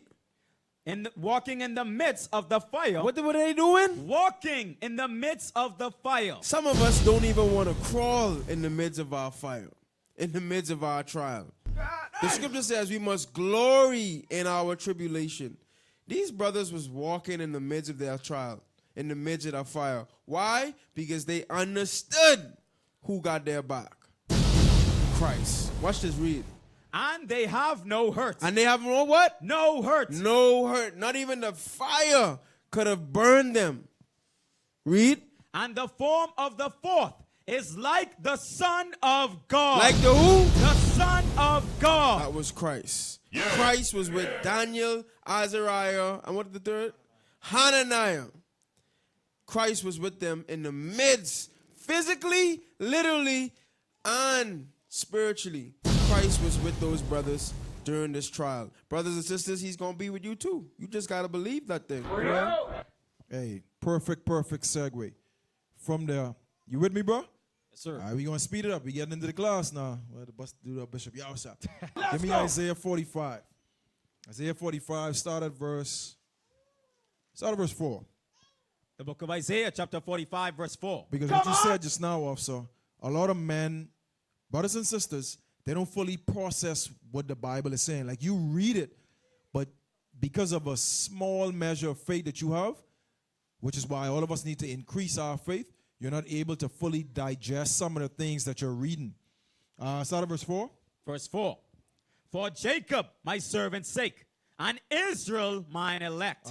Walking in the midst of the fire. What were they doing? Walking in the midst of the fire. Some of us don't even want to crawl in the midst of our fire, in the midst of our trial. The scripture says we must glory in our tribulation. These brothers was walking in the midst of their trial, in the midst of their fire. Why? Because they understood who got their back. Christ. Watch this, read. And they have no hurt. And they have no what? No hurt. No hurt. Not even the fire could have burned them. Read. And the form of the fourth is like the Son of God. Like the who? The Son of God. That was Christ. Yeah. Christ was with Daniel, Azariah, and what the third? Hananiah. Christ was with them in the midst, physically, literally, and spiritually. Christ was with those brothers during this trial. Brothers and sisters, he's going to be with you too. You just got to believe that thing. Right? Hey, perfect segue. From there, you with me, bro? Yes, sir. All right, we're going to speed it up. We're getting into the class now. Well, the bus do that, Bishop. Y'all stop. Give me Isaiah 45. Isaiah 45, start at verse Start at verse 4. The book of Isaiah, chapter 45, verse 4. Because what you said just now, officer, a lot of men, brothers and sisters, they don't fully process what the Bible is saying. Like you read it, but because of a small measure of faith that you have, which is why all of us need to increase our faith, you're not able to fully digest some of the things that you're reading. Start at verse 4. Verse 4. For Jacob, my servant's sake, and Israel, mine elect,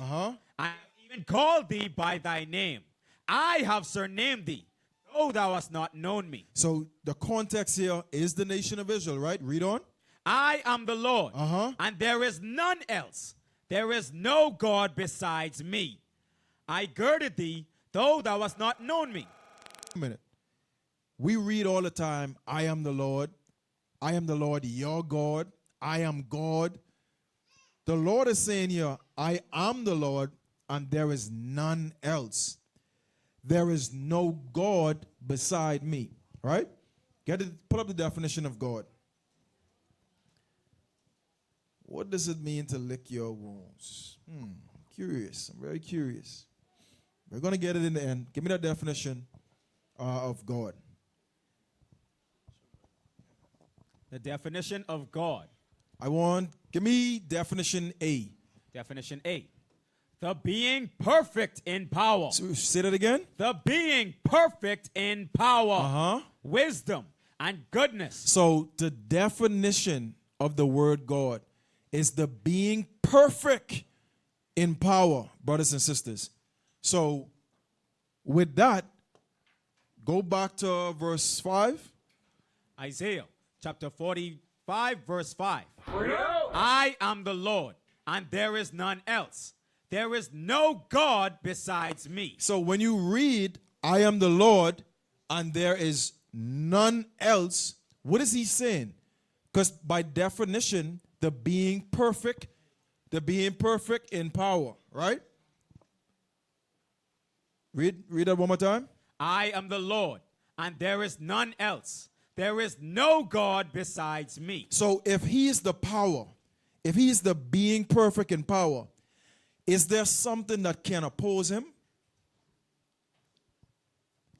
I have even called thee by thy name. I have surnamed thee, though thou hast not known me. So the context here is the nation of Israel, right? Read on. I am the Lord, and there is none else. There is no God besides me. I girded thee, though thou hast not known me. A minute. We read all the time, I am the Lord. I am the Lord, your God. I am God. The Lord is saying here, I am the Lord, and there is none else. There is no God beside me. Right? Pull up the definition of God. What does it mean to lick your wounds? Curious. I'm very curious. We're going to get it in the end. Give me that definition of God. The definition of God. Give me definition A. Definition A. The being perfect in power. Say that again. The being perfect in power, wisdom, and goodness. So the definition of the word God is the being perfect in power, brothers and sisters. So with that, go back to verse 5. Isaiah chapter 45, verse 5. I am the Lord, and there is none else. There is no God besides me. So when you read, I am the Lord, and there is none else, what is he saying? Because by definition, the being perfect in power, right? Read that one more time. I am the Lord, and there is none else. There is no God besides me. So if he is the power, if he is the being perfect in power, is there something that can oppose him?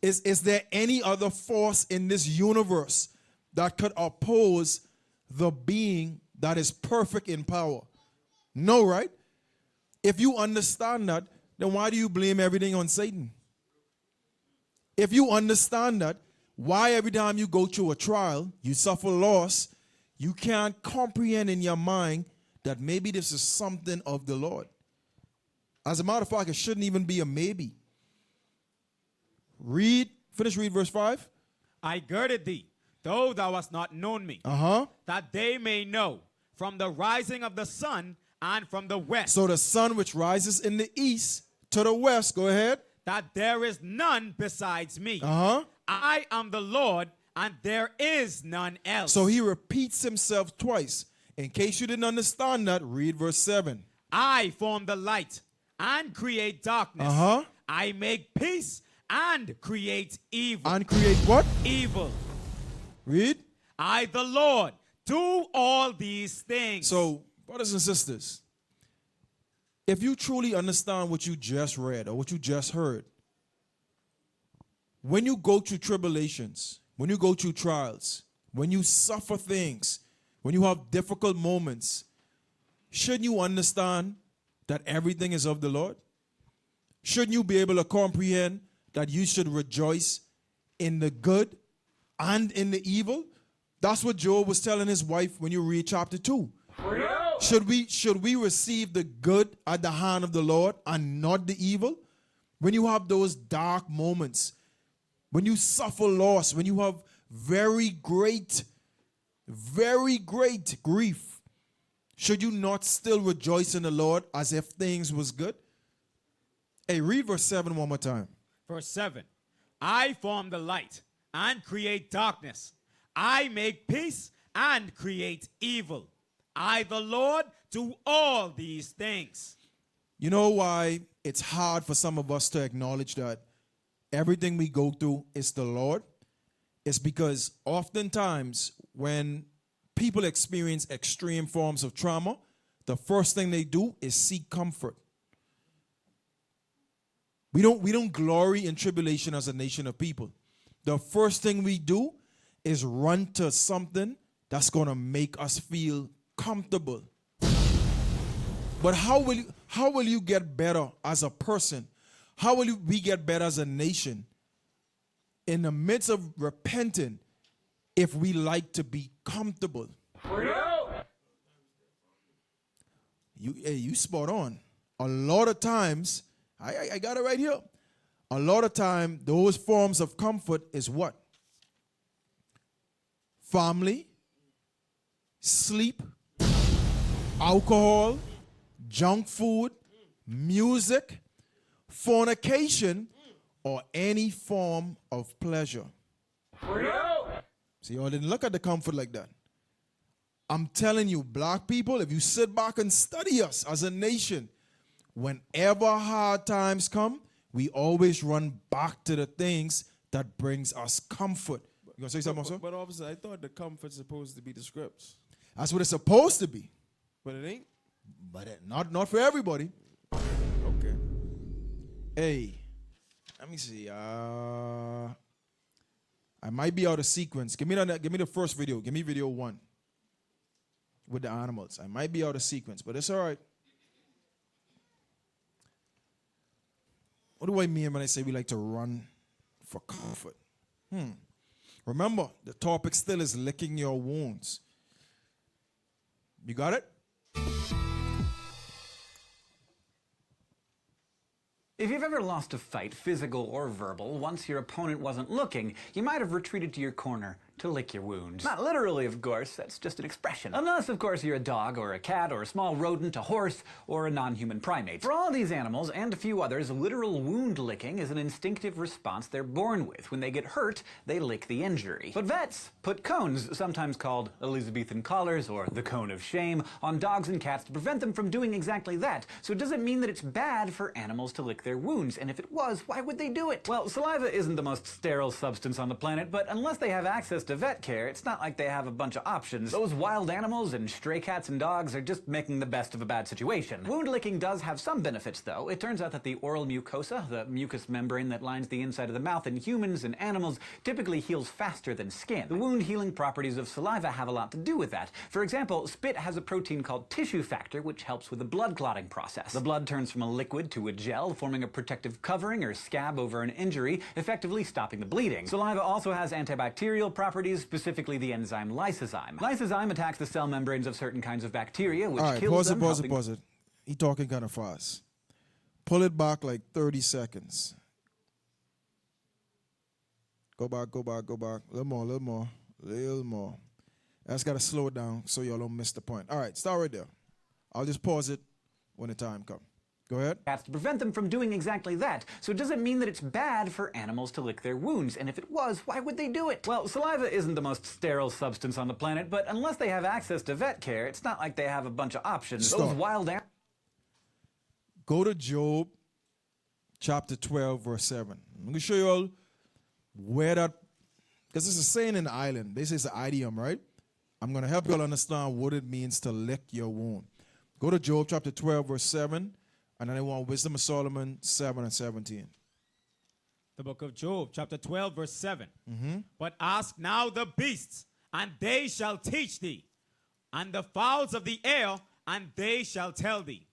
Is there any other force in this universe that could oppose the being that is perfect in power? No, right? If you understand that, then why do you blame everything on Satan? If you understand that, why every time you go through a trial, you suffer loss, you can't comprehend in your mind that maybe this is something of the Lord? As a matter of fact, it shouldn't even be a maybe. Finish read verse 5. I girded thee, though thou hast not known me, that they may know from the rising of the sun and from the west. So the sun which rises in the east to the west, go ahead. That there is none besides me. I am the Lord, and there is none else. So he repeats himself twice. In case you didn't understand that, read verse 7. I form the light and create darkness. I make peace and create evil. And create what? Evil. Read. I, the Lord, do all these things. So, brothers and sisters, if you truly understand what you just read or what you just heard, when you go through tribulations, when you go through trials, when you suffer things, when you have difficult moments, shouldn't you understand that everything is of the Lord? Shouldn't you be able to comprehend that you should rejoice in the good and in the evil? That's what Job was telling his wife when you read chapter 2. Should we receive the good at the hand of the Lord and not the evil? When you have those dark moments, when you suffer loss, when you have very great grief, should you not still rejoice in the Lord as if things was good? Hey, read verse 7 one more time. Verse 7. I form the light and create darkness. I make peace and create evil. I, the Lord, do all these things. You know why it's hard for some of us to acknowledge that everything we go through is the Lord? It's because oftentimes when people experience extreme forms of trauma, the first thing they do is seek comfort. We don't glory in tribulation as a nation of people. The first thing we do is run to something that's going to make us feel comfortable. But how will you get better as a person? How will we get better as a nation in the midst of repenting if we like to be comfortable? You spot on. A lot of times, I got it right here. A lot of time, those forms of comfort is what? Family, sleep, alcohol, junk food, music, fornication, or any form of pleasure. See, y'all didn't look at the comfort like that. I'm telling you, black people, if you sit back and study us as a nation, whenever hard times come, we always run back to the things that brings us comfort. You gonna say something, sir? But officer, I thought the comfort's supposed to be the scripts. That's what it's supposed to be. But it ain't? But not for everybody. Okay. Hey, let me see. I might be out of sequence. Give me the first video. Give me video 1 with the animals. I might be out of sequence, but it's all right. What do I mean when I say we like to run for comfort? Remember, the topic still is licking your wounds. You got it? If you've ever lost a fight, physical or verbal, once your opponent wasn't looking, you might have retreated to your corner to lick your wounds. Not literally, of course, that's just an expression. Unless, of course, you're a dog or a cat or a small rodent, a horse, or a non-human primate. For all of these animals and a few others, literal wound licking is an instinctive response they're born with. When they get hurt, they lick the injury. But vets put cones, sometimes called Elizabethan collars or the cone of shame, on dogs and cats to prevent them from doing exactly that. So does it mean that it's bad for animals to lick their wounds? And if it was, why would they do it? Well, saliva isn't the most sterile substance on the planet, but unless they have access to vet care, it's not like they have a bunch of options. Those wild animals and stray cats and dogs are just making the best of a bad situation. Wound licking does have some benefits, though. It turns out that the oral mucosa, the mucous membrane that lines the inside of the mouth in humans and animals, typically heals faster than skin. The wound healing properties of saliva have a lot to do with that. For example, spit has a protein called tissue factor, which helps with the blood clotting process. The blood turns from a liquid to a gel, forming a protective covering or scab over an injury, effectively stopping the bleeding. Saliva also has antibacterial properties, specifically the enzyme lysozyme. Lysozyme attacks the cell membranes of certain kinds of bacteria, which kills them. Pause it. He talking kind of fast. Pull it back like 30 seconds. Go back. A little more. I just got to slow it down so y'all don't miss the point. All right, start right there. I'll just pause it when the time comes. Go ahead. To prevent them from doing exactly that. So does it mean that it's bad for animals to lick their wounds? And if it was, why would they do it? Well, saliva isn't the most sterile substance on the planet, but unless they have access to vet care, it's not like they have a bunch of options. Stop. Those wild animals. Go to Job chapter 12, verse 7. I'm going to show you all where that, because it's a saying in the island. This is an idiom, right? I'm going to help you all understand what it means to lick your wound. Go to Job chapter 12, verse 7. And then I want Wisdom of Solomon 7 and 17. The book of Job, chapter 12, verse 7. But ask now the beasts, and they shall teach thee, and the fowls of the air, and they shall tell thee.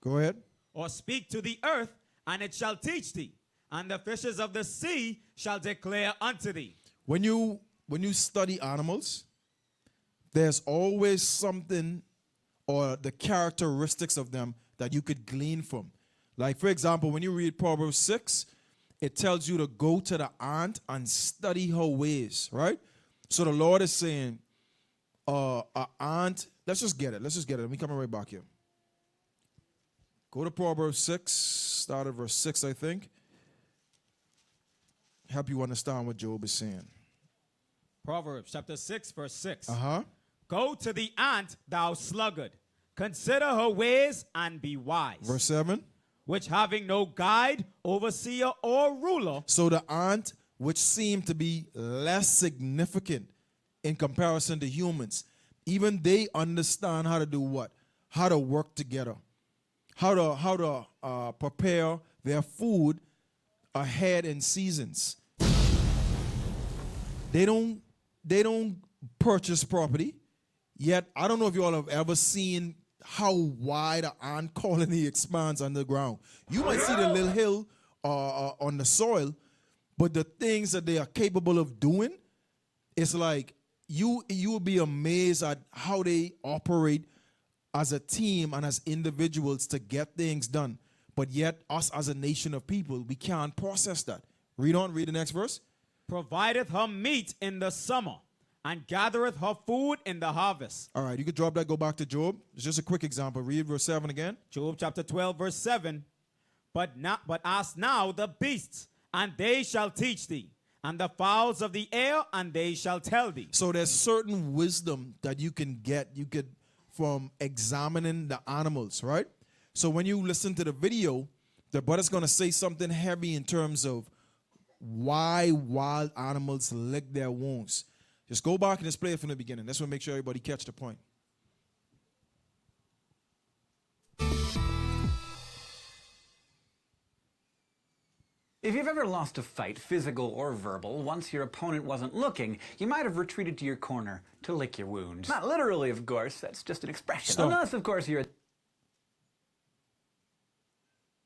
Go ahead. Or speak to the earth, and it shall teach thee, and the fishes of the sea shall declare unto thee. When you study animals, there's always something or the characteristics of them that you could glean from. Like, for example, when you read Proverbs 6, it tells you to go to the ant and study her ways, right? So the Lord is saying, an ant, let's just get it. Let me come right back here. Go to Proverbs 6, start at verse 6, I think. Help you understand what Job is saying. Proverbs chapter 6, verse 6. Go to the ant, thou sluggard. Consider her ways and be wise. Verse 7. Which having no guide, overseer, or ruler. So the ant, which seemed to be less significant in comparison to humans, even they understand how to do what? How to work together. how to prepare their food ahead in seasons. They don't purchase property. Yet I don't know if you all have ever seen how wide an ant colony expands underground. You might see the little hill on the soil, but the things that they are capable of doing, it's like you will be amazed at how they operate as a team and as individuals to get things done. But yet us as a nation of people, we can't process that. Read on, read the next verse. Provideth her meat in the summer, and gathereth her food in the harvest. All right, you could drop that, go back to Job. It's just a quick example. Read verse 7 again. Job chapter 12, verse 7. But ask now the beasts, and they shall teach thee, and the fowls of the air, and they shall tell thee. So there's certain wisdom that you can get, from examining the animals, right? So when you listen to the video, the brother's going to say something heavy in terms of why wild animals lick their wounds. Just go back and just play it from the beginning. That's what make sure everybody catch the point. If you've ever lost a fight, physical or verbal, once your opponent wasn't looking, you might have retreated to your corner to lick your wounds. Not literally, of course. That's just an expression. Stop. Unless, of course, you're...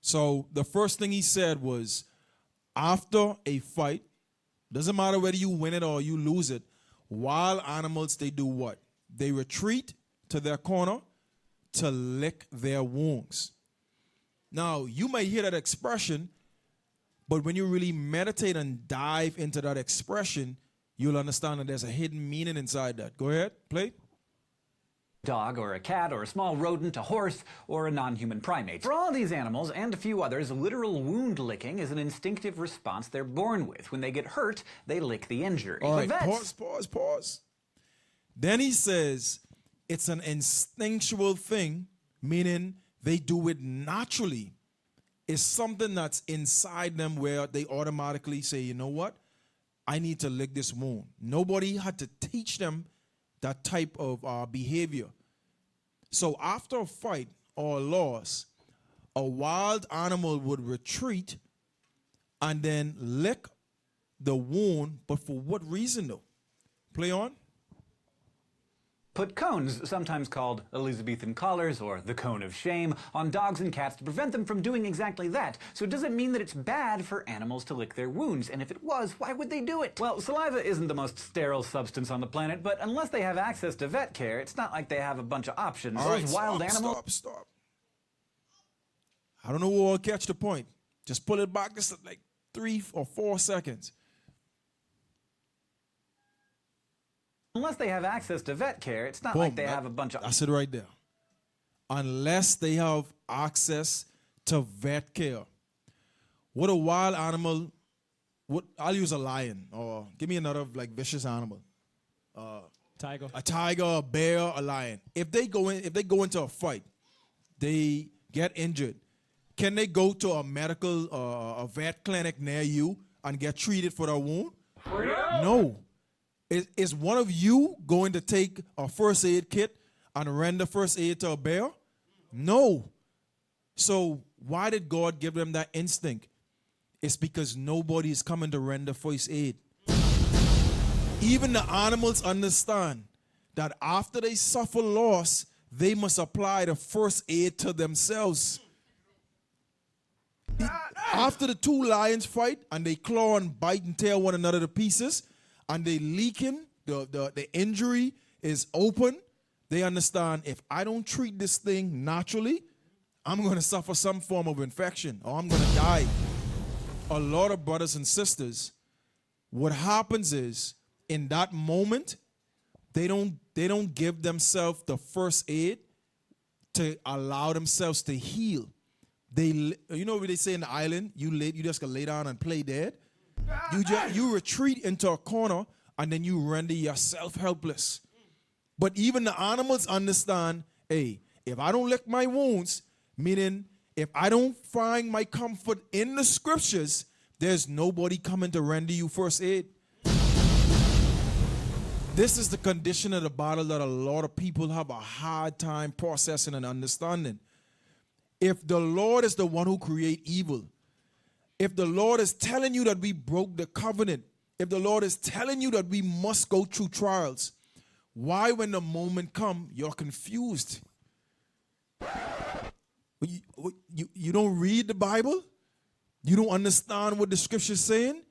So the first thing he said was, after a fight, doesn't matter whether you win it or you lose it, wild animals, they do what? They retreat to their corner to lick their wounds. Now, you may hear that expression, but when you really meditate and dive into that expression, you'll understand that there's a hidden meaning inside that. Go ahead, play. Dog or a cat or a small rodent, a horse, or a non-human primate. For all of these animals and a few others, literal wound licking is an instinctive response they're born with. When they get hurt, they lick the injury. All right, Vets... pause. Then he says it's an instinctual thing, meaning they do it naturally. It's something that's inside them where they automatically say, you know what? I need to lick this wound. Nobody had to teach them that type of behavior. So after a fight or a loss, a wild animal would retreat and then lick the wound, but for what reason though? Play on. Put cones, sometimes called Elizabethan collars or the cone of shame, on dogs and cats to prevent them from doing exactly that. So it doesn't mean that it's bad for animals to lick their wounds, and if it was, why would they do it? Well, saliva isn't the most sterile substance on the planet, but unless they have access to vet care, it's not like they have a bunch of options. All right, wild animals... Stop. I don't know who will catch the point. Just pull it back just like 3 or 4 seconds. Unless they have access to vet care, it's not like they have a bunch of... That's it right there. Unless they have access to vet care. What a wild animal, I'll use a lion, or give me another like vicious animal. Tiger. A tiger, a bear, a lion. If they go into a fight, they get injured. Can they go to a medical, a vet clinic near you and get treated for their wound? No. Is one of you going to take a first aid kit and render first aid to a bear? No. So why did God give them that instinct? It's because nobody is coming to render first aid. Even the animals understand that after they suffer loss, they must apply the first aid to themselves. After the 2 lions fight and they claw and bite and tear one another to pieces, and they leaking, the injury is open, they understand if I don't treat this thing naturally, I'm going to suffer some form of infection or I'm going to die. A lot of brothers and sisters, what happens is in that moment, they don't give themselves the first aid to allow themselves to heal. You know what they say in the island, you just can lay down and play dead. You retreat into a corner and then you render yourself helpless. But even the animals understand, hey, if I don't lick my wounds, meaning if I don't find my comfort in the scriptures, there's nobody coming to render you first aid. This is the condition of the battle that a lot of people have a hard time processing and understanding. If the Lord is the one who create evil, if the Lord is telling you that we broke the covenant, if the Lord is telling you that we must go through trials, why when the moment come, you're confused? You don't read the Bible? You don't understand what the scripture is saying?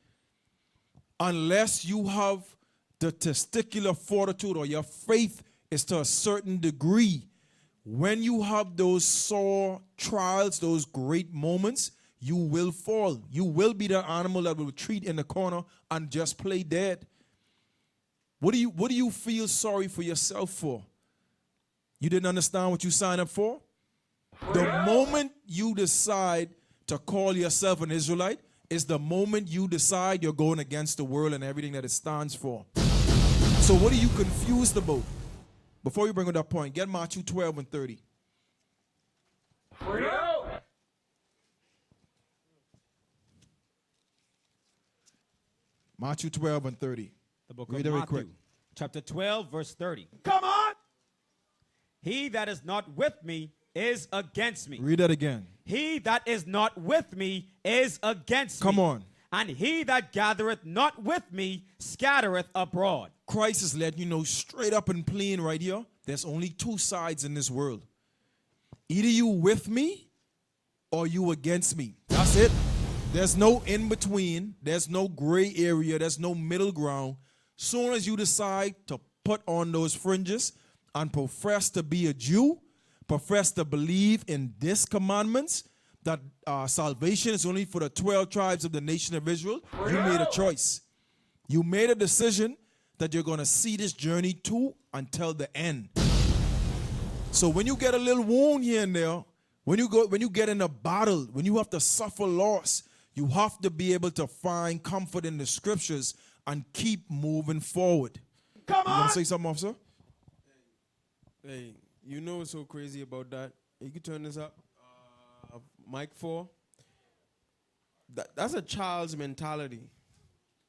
Unless you have the testicular fortitude or your faith is to a certain degree, when you have those sore trials, those great moments, you will fall. You will be the animal that will retreat in the corner and just play dead. What do you feel sorry for yourself for? You didn't understand what you signed up for? The moment you decide to call yourself an Israelite is the moment you decide you're going against the world and everything that it stands for. So what are you confused about? Before you bring up that point, get Matthew 12 and 30. Matthew 12 and 30. The book Read of it very Matthew, quick. chapter 12, verse 30. Come on. He that is not with me is against me. Read that again. He that is not with me is against me. Come on. And he that gathereth not with me scattereth abroad. Christ is letting you know straight up and plain right here, there's only two sides in this world. Either you with me or you against me. That's it. There's no in between. There's no gray area. There's no middle ground. Soon as you decide to put on those fringes and profess to be a Jew, profess to believe in this commandments, that salvation is only for the 12 tribes of the nation of Israel, you made a choice. You made a decision that you're going to see this journey to until the end. So when you get a little wound here and there, when you get in a battle, when you have to suffer loss, you have to be able to find comfort in the scriptures and keep moving forward. Come You on. want to say something, officer? Hey, you know what's so crazy about that? You can turn this up. Mic 4. That's a child's mentality.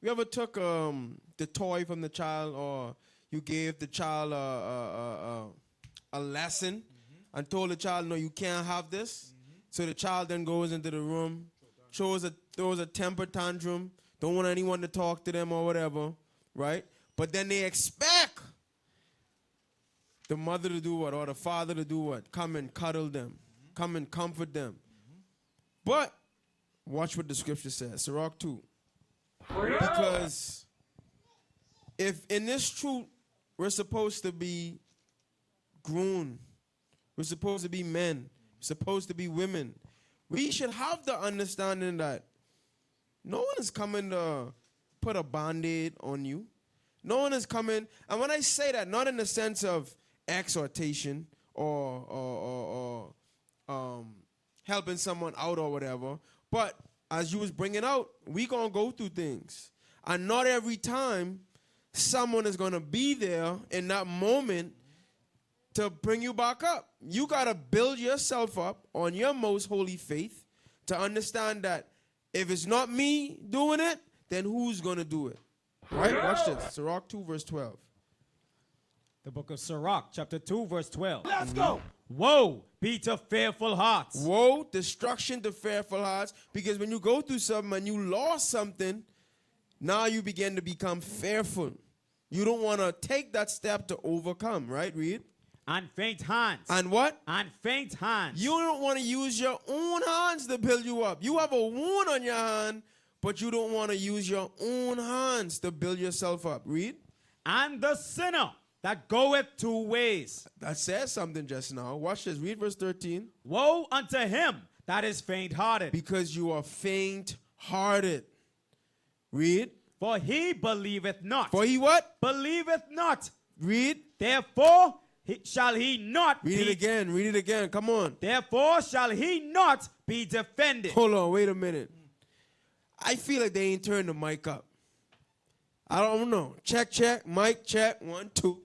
You ever took the toy from the child, or you gave the child a lesson and told the child, no, you can't have this? So the child then goes into the room, throws a temper tantrum, don't want anyone to talk to them or whatever, right? But then they expect the mother to do what, or the father to do what? Come and cuddle them, come and comfort them. But watch what the scripture says, Sirach 2. Because if in this truth we're supposed to be grown, we're supposed to be men, we're supposed to be women, we should have the understanding that no one is coming to put a band-aid on you. No one is coming, and when I say that, not in the sense of exhortation or helping someone out or whatever, but as you was bringing out, we gonna go through things, and not every time someone is gonna be there in that moment to bring you back up. You gotta build yourself up on your most holy faith to understand that if it's not me doing it, then who's gonna do it? Right? Watch this. Sirach 2 verse 12. The book of Sirach, chapter 2, verse 12. Let's go. Woe be to fearful hearts. Woe, destruction to fearful hearts. Because when you go through something and you lost something, now you begin to become fearful. You don't want to take that step to overcome, right? Read. And faint hands. And what? And faint hands. You don't want to use your own hands to build you up. You have a wound on your hand, but you don't want to use your own hands to build yourself up. Read. And the sinner that goeth 2 ways. That says something just now. Watch this. Read verse 13. Woe unto him that is faint-hearted. Because you are faint-hearted. Read. For he believeth not. For he what? Believeth not. Read. Therefore shall he not Read be. it again. Read it again. Come on. Therefore shall he not be defended. Hold on. Wait a minute. I feel like they ain't turned the mic up. I don't know. Check, check. Mic, check. 1, 2.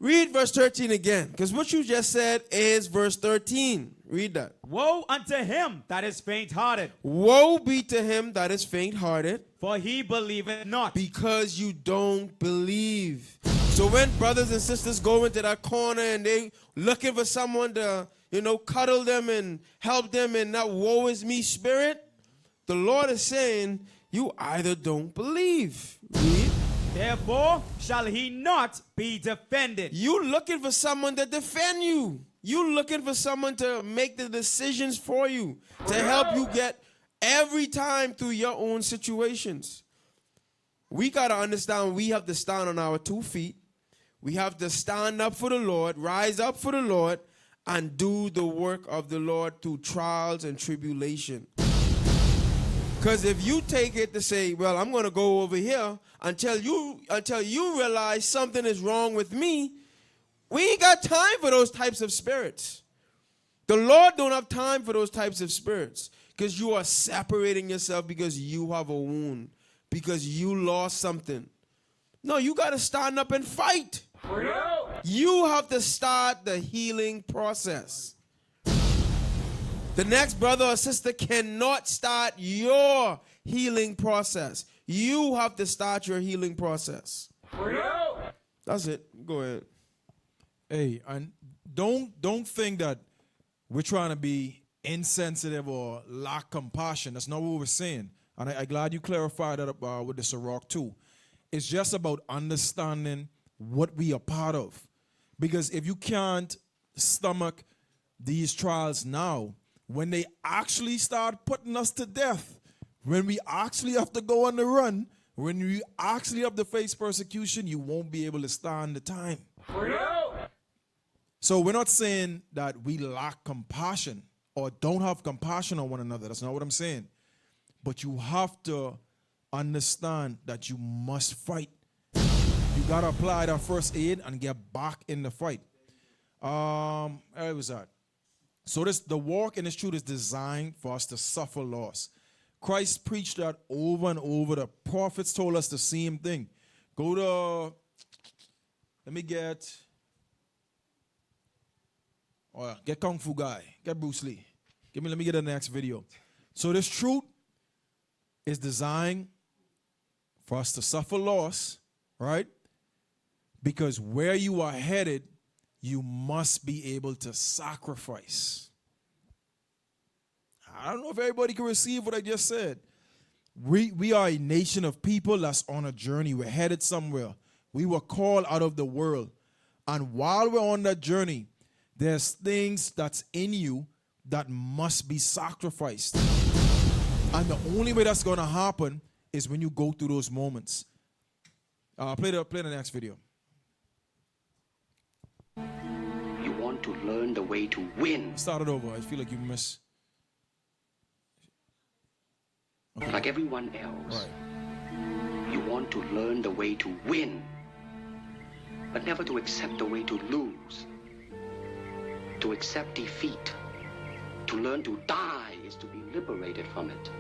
Read verse 13 again. Because what you just said is verse 13. Read that. Woe unto him that is faint-hearted. Woe be to him that is faint-hearted. For he believeth not. Because you don't believe. So when brothers and sisters go into that corner and they looking for someone to, cuddle them and help them in that woe is me spirit. The Lord is saying, you either don't believe. Read. Therefore shall he not be defended. You looking for someone to defend you. You looking for someone to make the decisions for you, to help you get every time through your own situations. We got to understand we have to stand on our 2 feet. We have to stand up for the Lord, rise up for the Lord, and do the work of the Lord through trials and tribulation. Because if you take it to say, well, I'm going to go over here until you realize something is wrong with me, we ain't got time for those types of spirits. The Lord don't have time for those types of spirits because you are separating yourself because you have a wound, because you lost something. No, you got to stand up and fight. You have to start the healing process. The next brother or sister cannot start your healing process. You have to start your healing process. That's it. Go ahead. Hey, and don't think that we're trying to be insensitive or lack compassion. That's not what we're saying. And I'm glad you clarified that with the Ciroc too. It's just about understanding what we are part of. Because if you can't stomach these trials now, when they actually start putting us to death, when we actually have to go on the run, when we actually have to face persecution, you won't be able to stand the time. So we're not saying that we lack compassion or don't have compassion on one another. That's not what I'm saying. But you have to understand that you must fight. You got to apply that first aid and get back in the fight. Where was that? So the walk in this truth is designed for us to suffer loss. Christ preached that over and over. The prophets told us the same thing. Go to, get Kung Fu Guy. Get Bruce Lee. Let me get the next video. So this truth is designed for us to suffer loss, right? Because where you are headed, you must be able to sacrifice. I don't know if everybody can receive what I just said. We are a nation of people that's on a journey. We're headed somewhere. We were called out of the world. And while we're on that journey, there's things that's in you that must be sacrificed. And the only way that's going to happen is when you go through those moments. Play the next video. You want to learn the way to win. Start it over. I feel like you missed. Okay. Like everyone else. Right. You want to learn the way to win, but never to accept the way to lose. To accept defeat. To learn to die is to be liberated from it.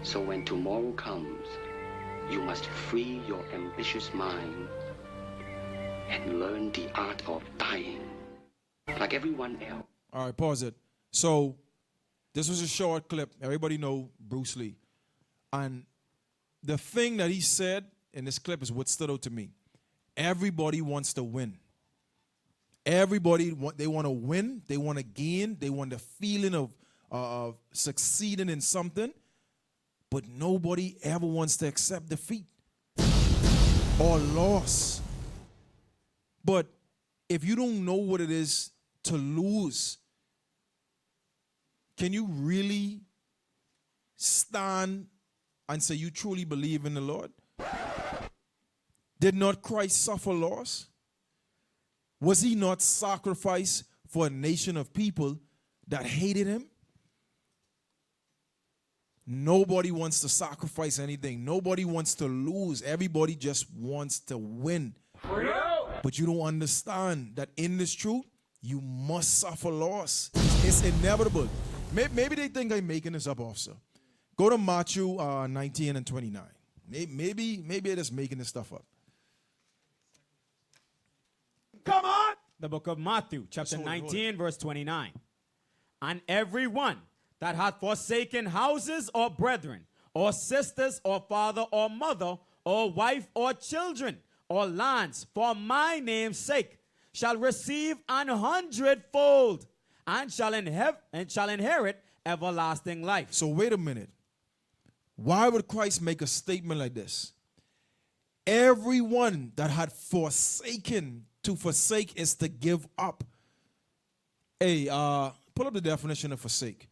So when tomorrow comes, you must free your ambitious mind and learn the art of dying. Like everyone else. All right, pause it. So this was a short clip. Everybody know Bruce Lee. And the thing that he said in this clip is what stood out to me. Everybody wants to win. Everybody, they want to win. They want to gain. They want the feeling of succeeding in something. But nobody ever wants to accept defeat or loss. But if you don't know what it is to lose, can you really stand and say you truly believe in the Lord? Did not Christ suffer loss? Was he not sacrificed for a nation of people that hated him? Nobody wants to sacrifice anything. Nobody wants to lose. Everybody just wants to win. But you don't understand that in this truth, you must suffer loss. It's inevitable. Maybe they think I'm making this up, officer. Go to Matthew 19 and 29. Maybe they're just making this stuff up. Come on! The book of Matthew, chapter 19, verse 29. And everyone that hath forsaken houses or brethren, or sisters, or father, or mother, or wife, or children, or lands, for my name's sake, shall receive 100-fold, and shall inherit everlasting life. So wait a minute. Why would Christ make a statement like this? Everyone that had forsaken, to forsake is to give up. Hey, pull up the definition of forsake.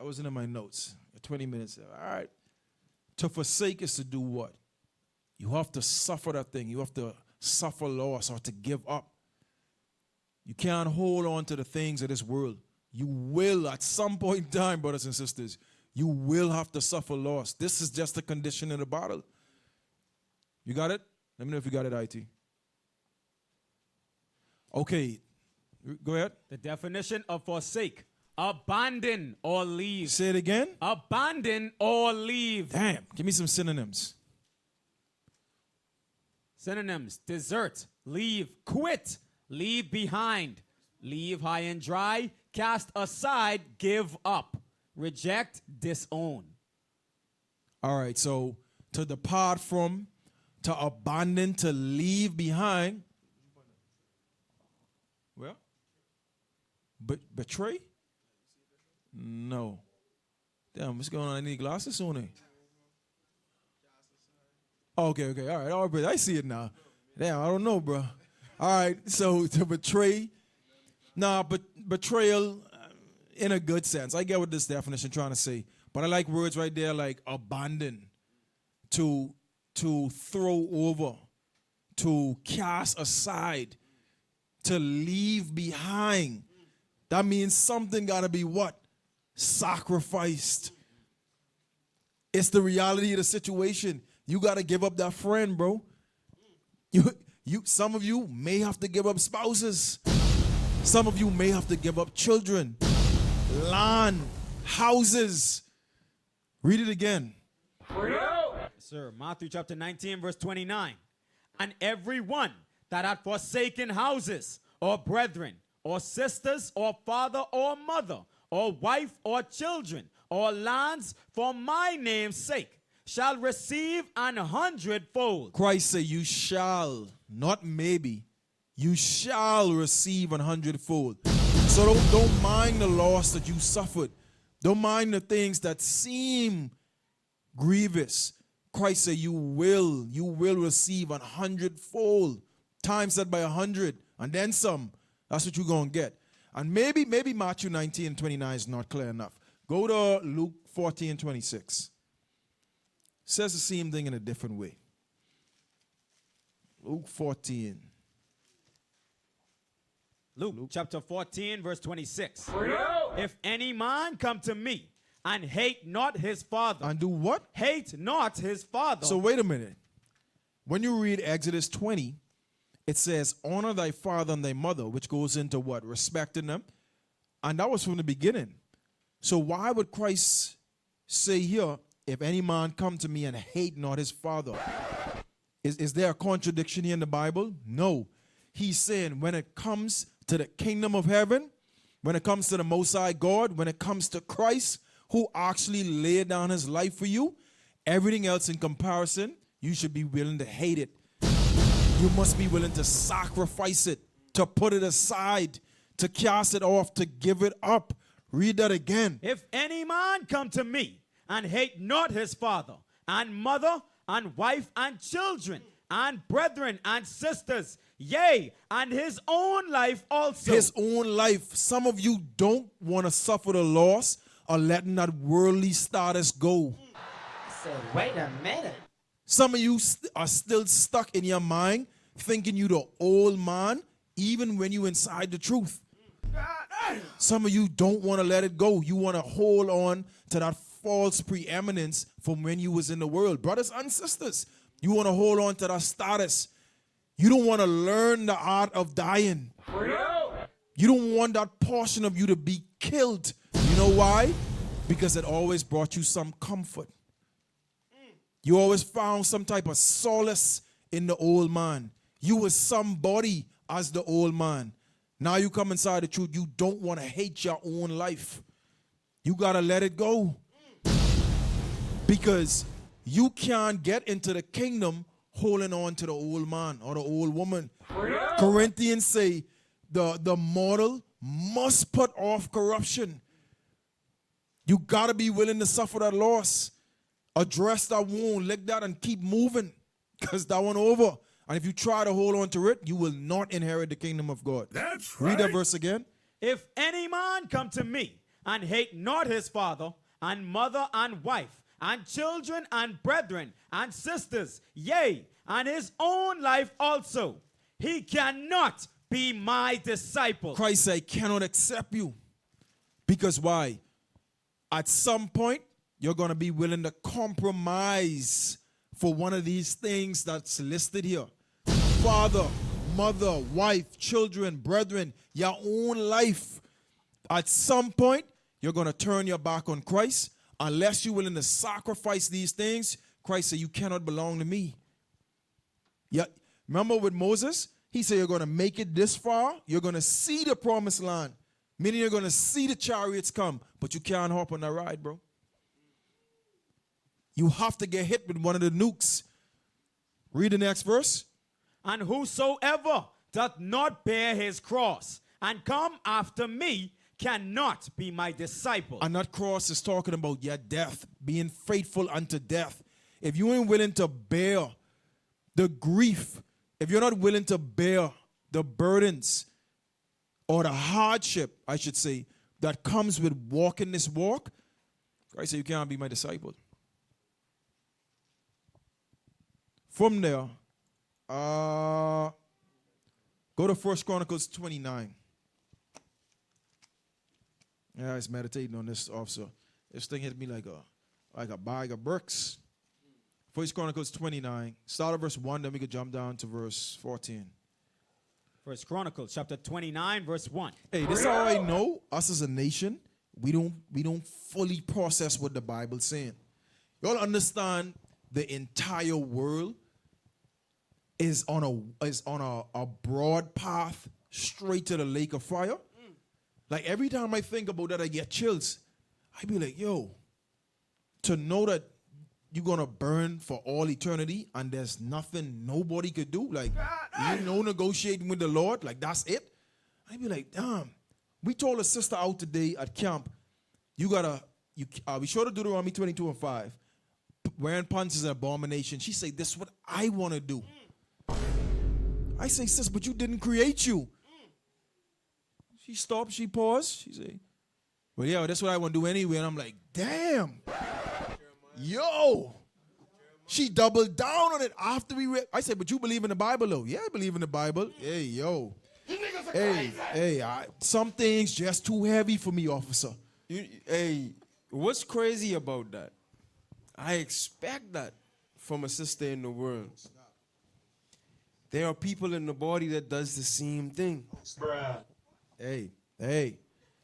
I wasn't in my notes. 20 minutes. All right. To forsake is to do what? You have to suffer that thing. You have to suffer loss or to give up. You can't hold on to the things of this world. You will at some point in time, brothers and sisters, you will have to suffer loss. This is just the condition in the bottle. You got it? Let me know if you got it, IT. Okay. Go ahead. The definition of forsake: abandon or leave. Say it again. Abandon or leave. Damn. Give me some synonyms. Synonyms: desert, leave, quit, leave behind, leave high and dry, cast aside, give up, reject, disown. All right. So to depart from, to abandon, to leave behind. Well, betray? No. Damn, what's going on? I need glasses on it. Okay. All right, I see it now. Damn, I don't know, bro. All right, so to betray. Nah, but betrayal in a good sense. I get what this definition trying to say. But I like words right there like abandon, to throw over, to cast aside, to leave behind. That means something got to be what? Sacrificed. It's the reality of the situation. You got to give up that friend, bro. Some of you may have to give up spouses. Some of you may have to give up children, land, houses. Read it again. Sir, Matthew chapter 19, verse 29. And everyone that hath forsaken houses, or brethren, or sisters, or father, or mother, or wife, or children, or lands, for my name's sake, shall receive 100-fold. Christ said, you shall, not maybe, you shall receive 100-fold. So don't mind the loss that you suffered. Don't mind the things that seem grievous. Christ said, you will receive 100-fold. Times that by 100, and then some. That's what you're going to get. And maybe Matthew 19 and 29 is not clear enough. Go to Luke 14 and 26. Says the same thing in a different way. Luke 14. Luke chapter 14, verse 26. If any man come to me and hate not his father. And do what? Hate not his father. So wait a minute. When you read Exodus 20, it says, honor thy father and thy mother, which goes into what? Respecting them. And that was from the beginning. So why would Christ say here, if any man come to me and hate not his father? Is there a contradiction here in the Bible? No. He's saying when it comes to the kingdom of heaven, when it comes to the Most High God, when it comes to Christ, who actually laid down his life for you, everything else in comparison, you should be willing to hate it. You must be willing to sacrifice it, to put it aside, to cast it off, to give it up. Read that again. If any man come to me and hate not his father and mother and wife and children and brethren and sisters, yea, and his own life also. His own life. Some of you don't want to suffer the loss of letting that worldly status go. So wait a minute. Some of you are still stuck in your mind thinking you the old man even when you inside the truth. Some of you don't want to let it go. You want to hold on to that false preeminence from when you was in the world. Brothers and sisters, you want to hold on to that status. You don't want to learn the art of dying. You don't want that portion of you to be killed. You know why? Because it always brought you some comfort. You always found some type of solace in the old man. You were somebody as the old man. Now you come inside the truth. You don't want to hate your own life. You got to let it go. Because you can't get into the kingdom holding on to the old man or the old woman. Corinthians say the mortal must put off corruption. You got to be willing to suffer that loss. Address that wound, lick that, and keep moving, because that one over. And if you try to hold on to it, you will not inherit the kingdom of God. That's Read that verse again. If any man come to me and hate not his father and mother and wife and children and brethren and sisters, yea, and his own life also, he cannot be my disciple. Christ said, I cannot accept you. Because why? At some point, you're going to be willing to compromise for one of these things that's listed here. Father, mother, wife, children, brethren, your own life. At some point, you're going to turn your back on Christ. Unless you're willing to sacrifice these things, Christ said, you cannot belong to me. Yeah, remember with Moses? He said, you're going to make it this far. You're going to see the promised land. Meaning you're going to see the chariots come. But you can't hop on that ride, bro. You have to get hit with one of the nukes. Read the next verse. And whosoever doth not bear his cross and come after me cannot be my disciple. And that cross is talking about your death, being faithful unto death. If you ain't willing to bear the grief, if you're not willing to bear the burdens or the hardship, I should say, that comes with walking this walk, Christ said, you cannot be my disciple. From there, go to 1 Chronicles 29. Yeah, I was meditating on this, officer. This thing hit me like a bag of bricks. 1 Chronicles 29. Start at verse 1, then we could jump down to verse 14. 1 Chronicles chapter 29, verse 1. Hey, this is how I know us as a nation, we don't fully process what the Bible's saying. Y'all understand the entire world is on a broad path straight to the lake of fire. Like every time I think about that, I get chills. I be like, yo, to know that you're gonna burn for all eternity and there's nothing nobody could do, like you know, negotiating with the Lord, like that's it. I be like, damn. We told a sister out today at camp, we showed her Deuteronomy 22 and 5. Wearing pants is an abomination. She said, this is what I want to do. I say, sis, but you didn't create you. She stopped, she paused. She said, well, yeah, that's what I want to do anyway. And I'm like, damn. Yo. She doubled down on it after we read. I said, but you believe in the Bible, though? Yeah, I believe in the Bible. Hey, yo. Hey, some things just too heavy for me, officer. Hey, what's crazy about that? I expect that from a sister in the world. There are people in the body that does the same thing. Hey.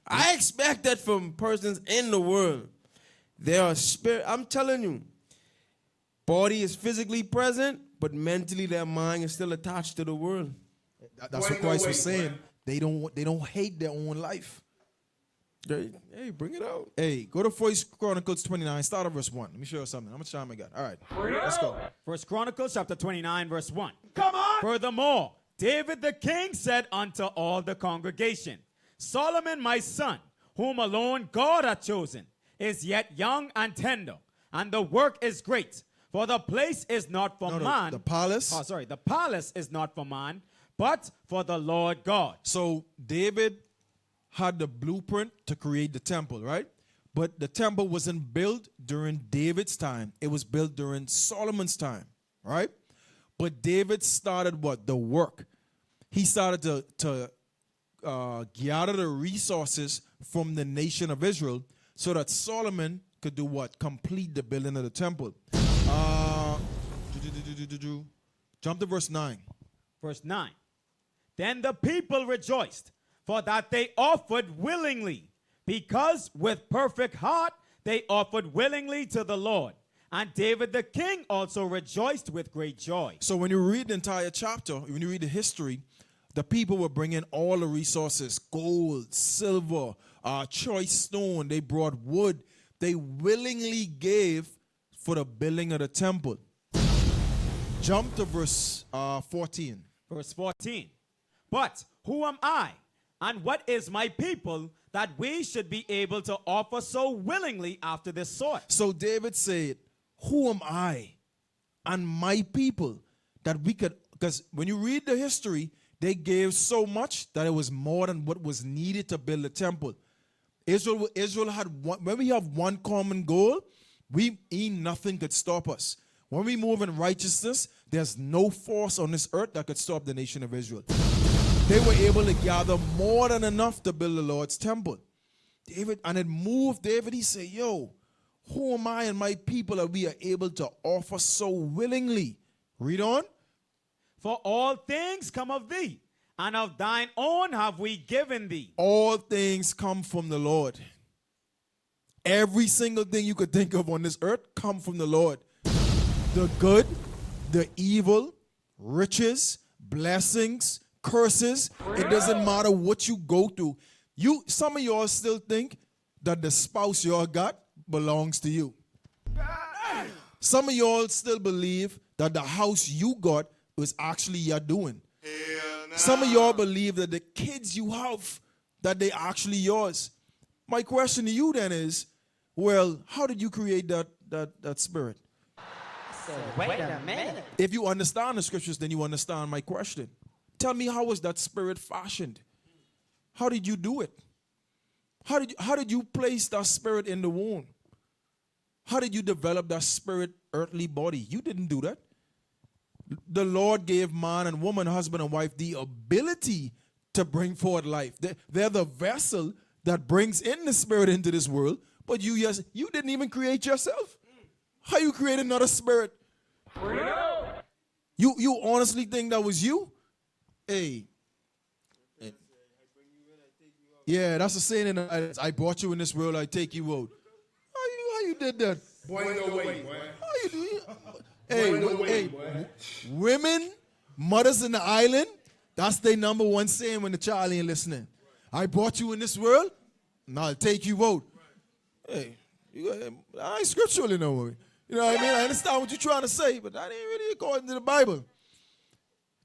I expect that from persons in the world. There are spirit. I'm telling you, body is physically present, but mentally their mind is still attached to the world. That's what Christ was saying. They don't hate their own life. Hey, bring it out. Hey, go to 1 Chronicles 29, start at verse 1. Let me show you something. How much time I got? All right, let's go. 1 Chronicles chapter 29, verse 1. Come on! Furthermore, David the king said unto all the congregation, Solomon my son, whom alone God hath chosen, is yet young and tender, and the work is great. For the place is not for man. The palace. Oh, sorry. The palace is not for man, but for the Lord God. So David had the blueprint to create the temple, right? But the temple wasn't built during David's time. It was built during Solomon's time, right? But David started what? The work. He started to gather the resources from the nation of Israel so that Solomon could do what? Complete the building of the temple. Jump to verse 9. Verse 9. Then the people rejoiced, for that they offered willingly, because with perfect heart they offered willingly to the Lord. And David the king also rejoiced with great joy. So when you read the entire chapter, when you read the history, the people were bringing all the resources, gold, silver, choice stone. They brought wood. They willingly gave for the building of the temple. Jump to verse 14. Verse 14. But who am I, And what is my people that we should be able to offer so willingly after this sort? So David said, who am I and my people that we could, because when you read the history, they gave so much that it was more than what was needed to build the temple. Israel had one, when we have one common goal, nothing could stop us. When we move in righteousness, there's no force on this earth that could stop the nation of Israel. They were able to gather more than enough to build the Lord's temple. David, and it moved David. He said, yo, who am I and my people that we are able to offer so willingly? Read on. For all things come of thee, and of thine own have we given thee. All things come from the Lord. Every single thing you could think of on this earth come from the Lord. The good, the evil, riches, blessings, curses. It doesn't matter what you go through. Some of y'all still think that the spouse y'all got belongs to you. Some of y'all still believe that the house you got was actually your doing. Some of y'all believe that the kids you have, that they actually yours. My question to you then is, well, how did you create that spirit? Wait a minute. If you understand the scriptures, then you understand my question. Tell me, how was that spirit fashioned? How did you do it? How did you place that spirit in the womb? How did you develop that spirit earthly body? You didn't do that. The Lord gave man and woman, husband and wife, the ability to bring forth life. They're the vessel that brings in the spirit into this world, but you didn't even create yourself. How you create another spirit? You honestly think that was you? Hey. Yeah, that's the saying. I brought you in this world, I take you out. How you did that? Boy, no way, boy. How you do? Hey, women, mothers in the island, that's their number one saying when the child ain't listening. I brought you in this world, now I'll take you out. Hey, I ain't scriptural in no way. You know what I mean? I understand what you're trying to say, but that ain't really according to the Bible.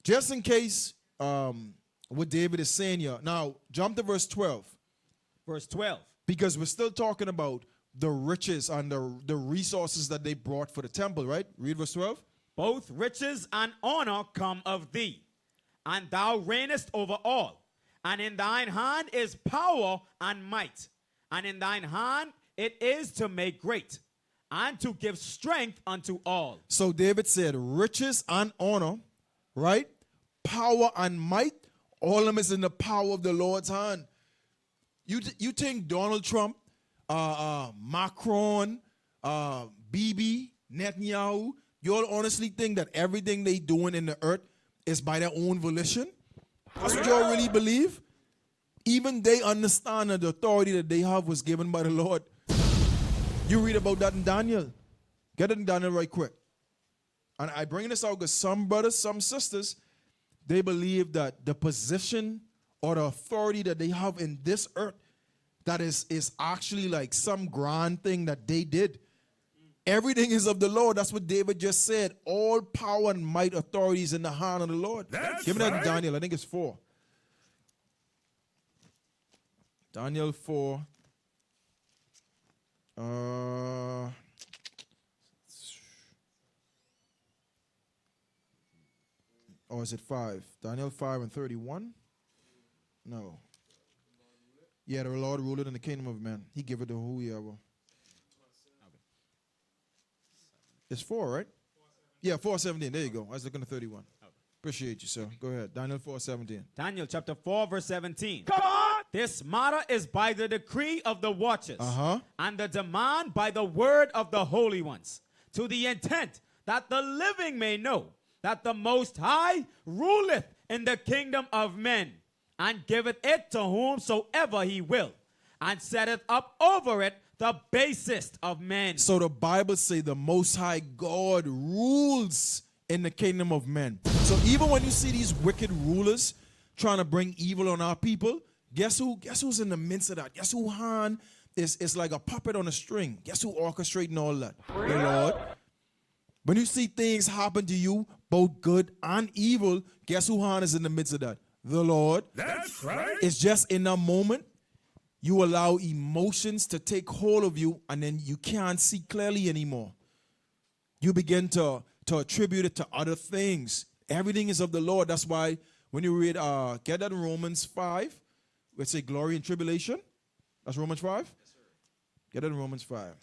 Just in case what David is saying here. Now, jump to verse 12. Verse 12. Because we're still talking about the riches and the resources that they brought for the temple, right? Read verse 12. Both riches and honor come of thee, and thou reignest over all. And in thine hand is power and might. And in thine hand it is to make great, and to give strength unto all. So David said riches and honor, right? Power and might, all of them is in the power of the Lord's hand. You think Donald Trump, Macron, Bibi, Netanyahu, you all honestly think that everything they doing in the earth is by their own volition? That's what y'all really believe? Even they understand that the authority that they have was given by the Lord. You read about that in Daniel. Get it in Daniel right quick. And I bring this out because some brothers, some sisters, they believe that the position or the authority that they have in this earth, that is actually like some grand thing that they did. Everything is of the Lord. That's what David just said. All power and might, authority is in the hand of the Lord. Give me that in Daniel. I think it's 4. Daniel 4. Or is it 5? Daniel 5 and 31? No. Yeah, the Lord ruled in the kingdom of men. He gave it to who he ever. It's 4, right? Yeah, 4:17. There you go. I was looking at 31. Appreciate you, sir. Go ahead. Daniel 4:17. Daniel chapter 4, verse 17. Come on! This matter is by the decree of the watchers, and the demand by the word of the holy ones, to the intent that the living may know that the Most High ruleth in the kingdom of men, and giveth it to whomsoever he will, and setteth up over it the basest of men. So the Bible say the Most High God rules in the kingdom of men. So even when you see these wicked rulers trying to bring evil on our people, guess who's in the midst of that? Guess who hand is like a puppet on a string? Guess who orchestrating all that? The Lord. When you see things happen to you, both good and evil, guess who hand is in the midst of that? the Lord. That's right. It's just in a moment, you allow emotions to take hold of you, and then you can't see clearly anymore. You begin to attribute it to other things. Everything is of the Lord. That's why when you read, get that in Romans 5, let's say glory and tribulation. That's Romans 5? Yes, sir. Get that in Romans 5.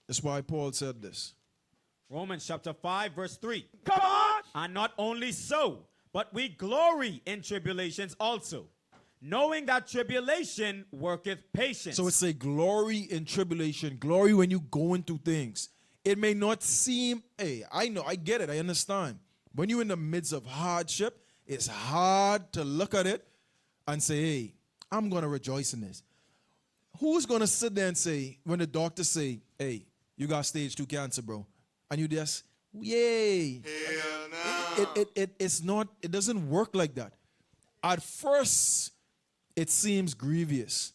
That's why Paul said this. Romans chapter 5, verse 3. Come on! And not only so, but we glory in tribulations also, knowing that tribulation worketh patience. So it's a glory in tribulation, glory when you go into things. It may not seem, hey, I know, I get it, I understand. When you're in the midst of hardship, it's hard to look at it and say, hey, I'm going to rejoice in this. Who's going to sit there and say, when the doctor say, hey, you got stage 2 cancer, bro, and you just, yay. Hell no. It's not, it doesn't work like that. At first, it seems grievous.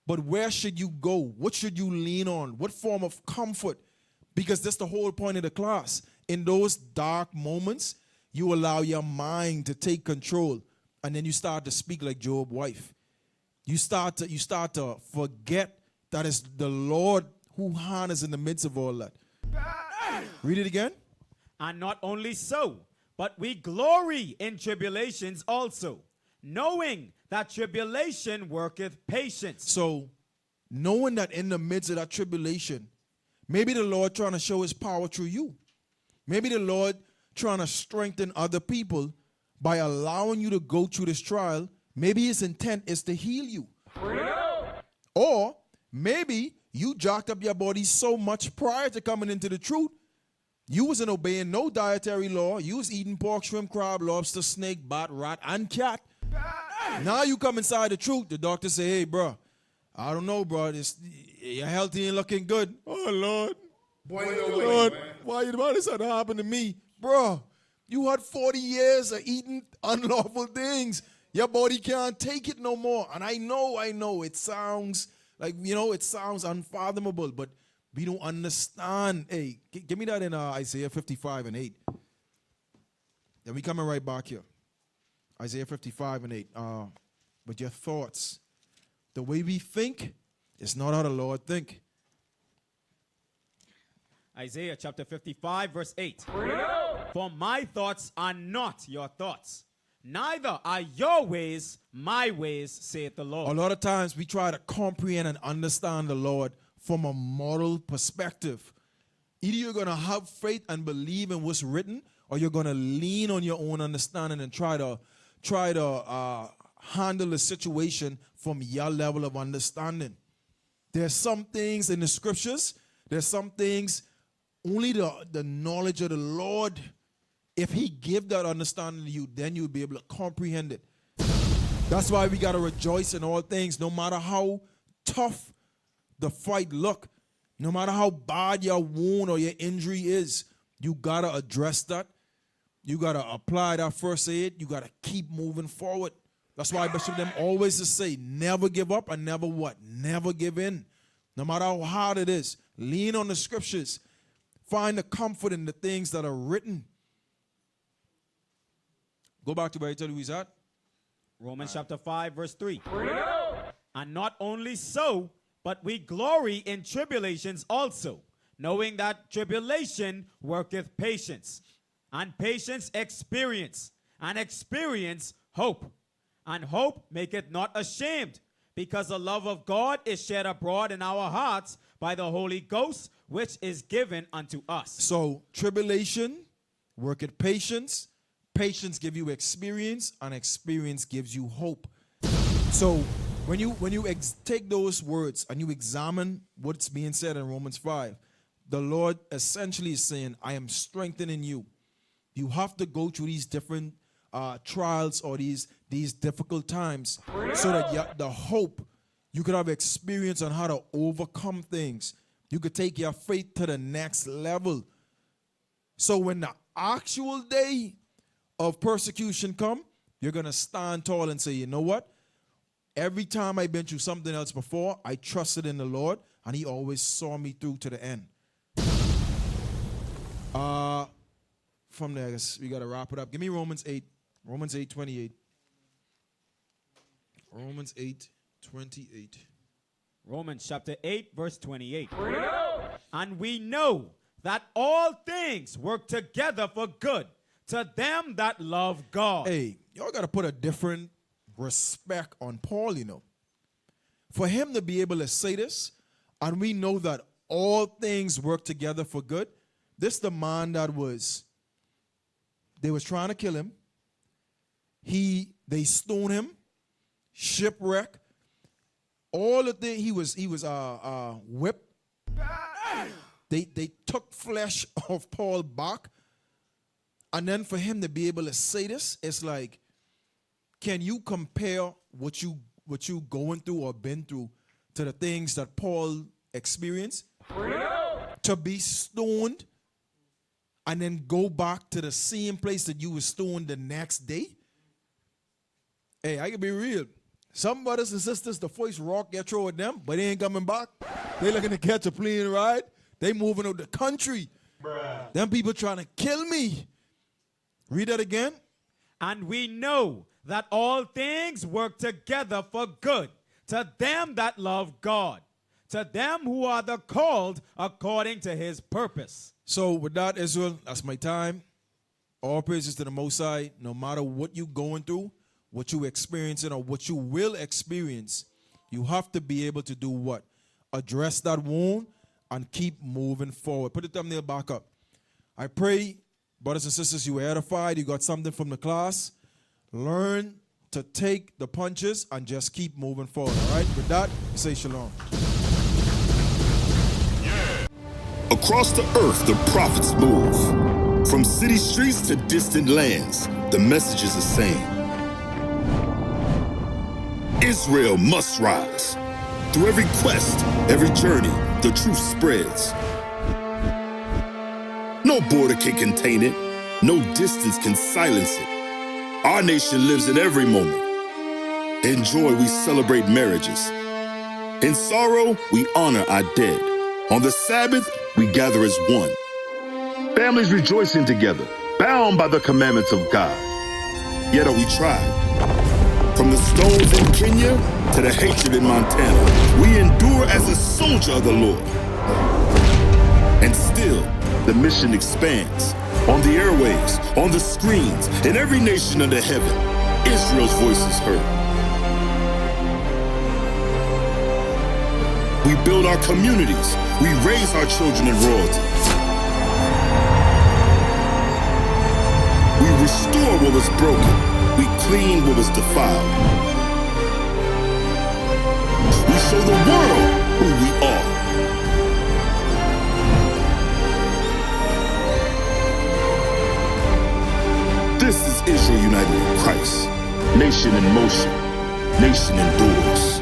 But where should you go? What should you lean on? What form of comfort? Because that's the whole point of the class. In those dark moments, you allow your mind to take control. And then you start to speak like Job's wife. You start to forget that it's the Lord who is in the midst of all that. Read it again. And not only so, but we glory in tribulations also, knowing that tribulation worketh patience. So, knowing that in the midst of that tribulation, maybe the Lord trying to show his power through you. Maybe the Lord trying to strengthen other people by allowing you to go through this trial. Maybe his intent is to heal you. Or maybe you jacked up your body so much prior to coming into the truth, you wasn't obeying no dietary law. You was eating pork, shrimp, crab, lobster, snake, bat, rat, and cat. Now you come inside the truth. The doctor say, hey, bro, I don't know, bro. You're healthy and looking good. Oh, Lord. Boy, Lord, why this had to happen to me? Bro, you had 40 years of eating unlawful things. Your body can't take it no more. And I know, it sounds like, it sounds unfathomable, but we don't understand. Hey, give me that in Isaiah 55 and 8. Then we coming right back here. Isaiah 55 and 8. But your thoughts, the way we think, is not how the Lord think. Isaiah chapter 55, verse 8. For my thoughts are not your thoughts, neither are your ways my ways, saith the Lord. A lot of times we try to comprehend and understand the Lord from a moral perspective. Either you're going to have faith and believe in what's written, or you're going to lean on your own understanding and try to handle the situation from your level of understanding. There's some things in the scriptures, there's some things only the knowledge of the Lord, if he give that understanding to you, then you'll be able to comprehend it. That's why we got to rejoice in all things, no matter how tough the fight look, no matter how bad your wound or your injury is, you got to address that. You got to apply that first aid. You got to keep moving forward. That's why Bishop them always to say, never give up and never what? Never give in. No matter how hard it is, lean on the scriptures. Find the comfort in the things that are written. Go back to where I tell you he's at. Romans chapter 5, verse 3. And not only so, but we glory in tribulations also, knowing that tribulation worketh patience, and patience experience, and experience hope. And hope maketh not ashamed, because the love of God is shed abroad in our hearts by the Holy Ghost, which is given unto us. So tribulation worketh patience, patience give you experience, and experience gives you hope. So when you take those words and you examine what's being said in Romans 5, the Lord essentially is saying, I am strengthening you. You have to go through these different trials or these difficult times so that the hope, you could have experience on how to overcome things. You could take your faith to the next level. So when the actual day of persecution come, you're going to stand tall and say, you know what? Every time I've been through something else before, I trusted in the Lord, and he always saw me through to the end. from there, I guess we got to wrap it up. Give me Romans 8. Romans 8:28. Romans 8:28. Romans chapter 8, verse 28. And we know that all things work together for good to them that love God. Hey, y'all got to put a different respect on Paul, you know. For him to be able to say this, and we know that all things work together for good. This the man that they was trying to kill him. They stoned him, shipwreck. All the things he was whipped. They took flesh of Paul back. And then for him to be able to say this, it's like, can you compare what you going through or been through to the things that Paul experienced? To be stoned and then go back to the same place that you were stoned the next day? Hey, I can be real. Some brothers and sisters, the first rock get thrown at them, but they ain't coming back. They looking to catch a plane ride. They moving out the country. Bruh. Them people trying to kill me. Read that again. And we know that all things work together for good to them that love God, to them who are the called according to his purpose. So with that, Israel, that's my time. All praises to the Most High. No matter what you're going through, what you're experiencing, or what you will experience, you have to be able to do what? Address that wound and keep moving forward. Put the thumbnail back up. I pray, brothers and sisters, you were edified. You got something from the class. Learn to take the punches and just keep moving forward. All right? With that, say shalom. Across the earth, the prophets move. From city streets to distant lands, the message is the same. Israel must rise. Through every quest, every journey, the truth spreads. No border can contain it. No distance can silence it. Our nation lives in every moment. In joy, we celebrate marriages. In sorrow, we honor our dead. On the Sabbath, we gather as one. Families rejoicing together, bound by the commandments of God. Yet are we tried. From the stones in Kenya to the hatred in Montana, we endure as a soldier of the Lord. And still, the mission expands. On the airwaves, on the screens, in every nation under heaven, Israel's voice is heard. We build our communities. We raise our children in royalty. We restore what was broken. We clean what was defiled. We show the world who we are. This is Israel united in Christ. Nation in motion. Nation endures.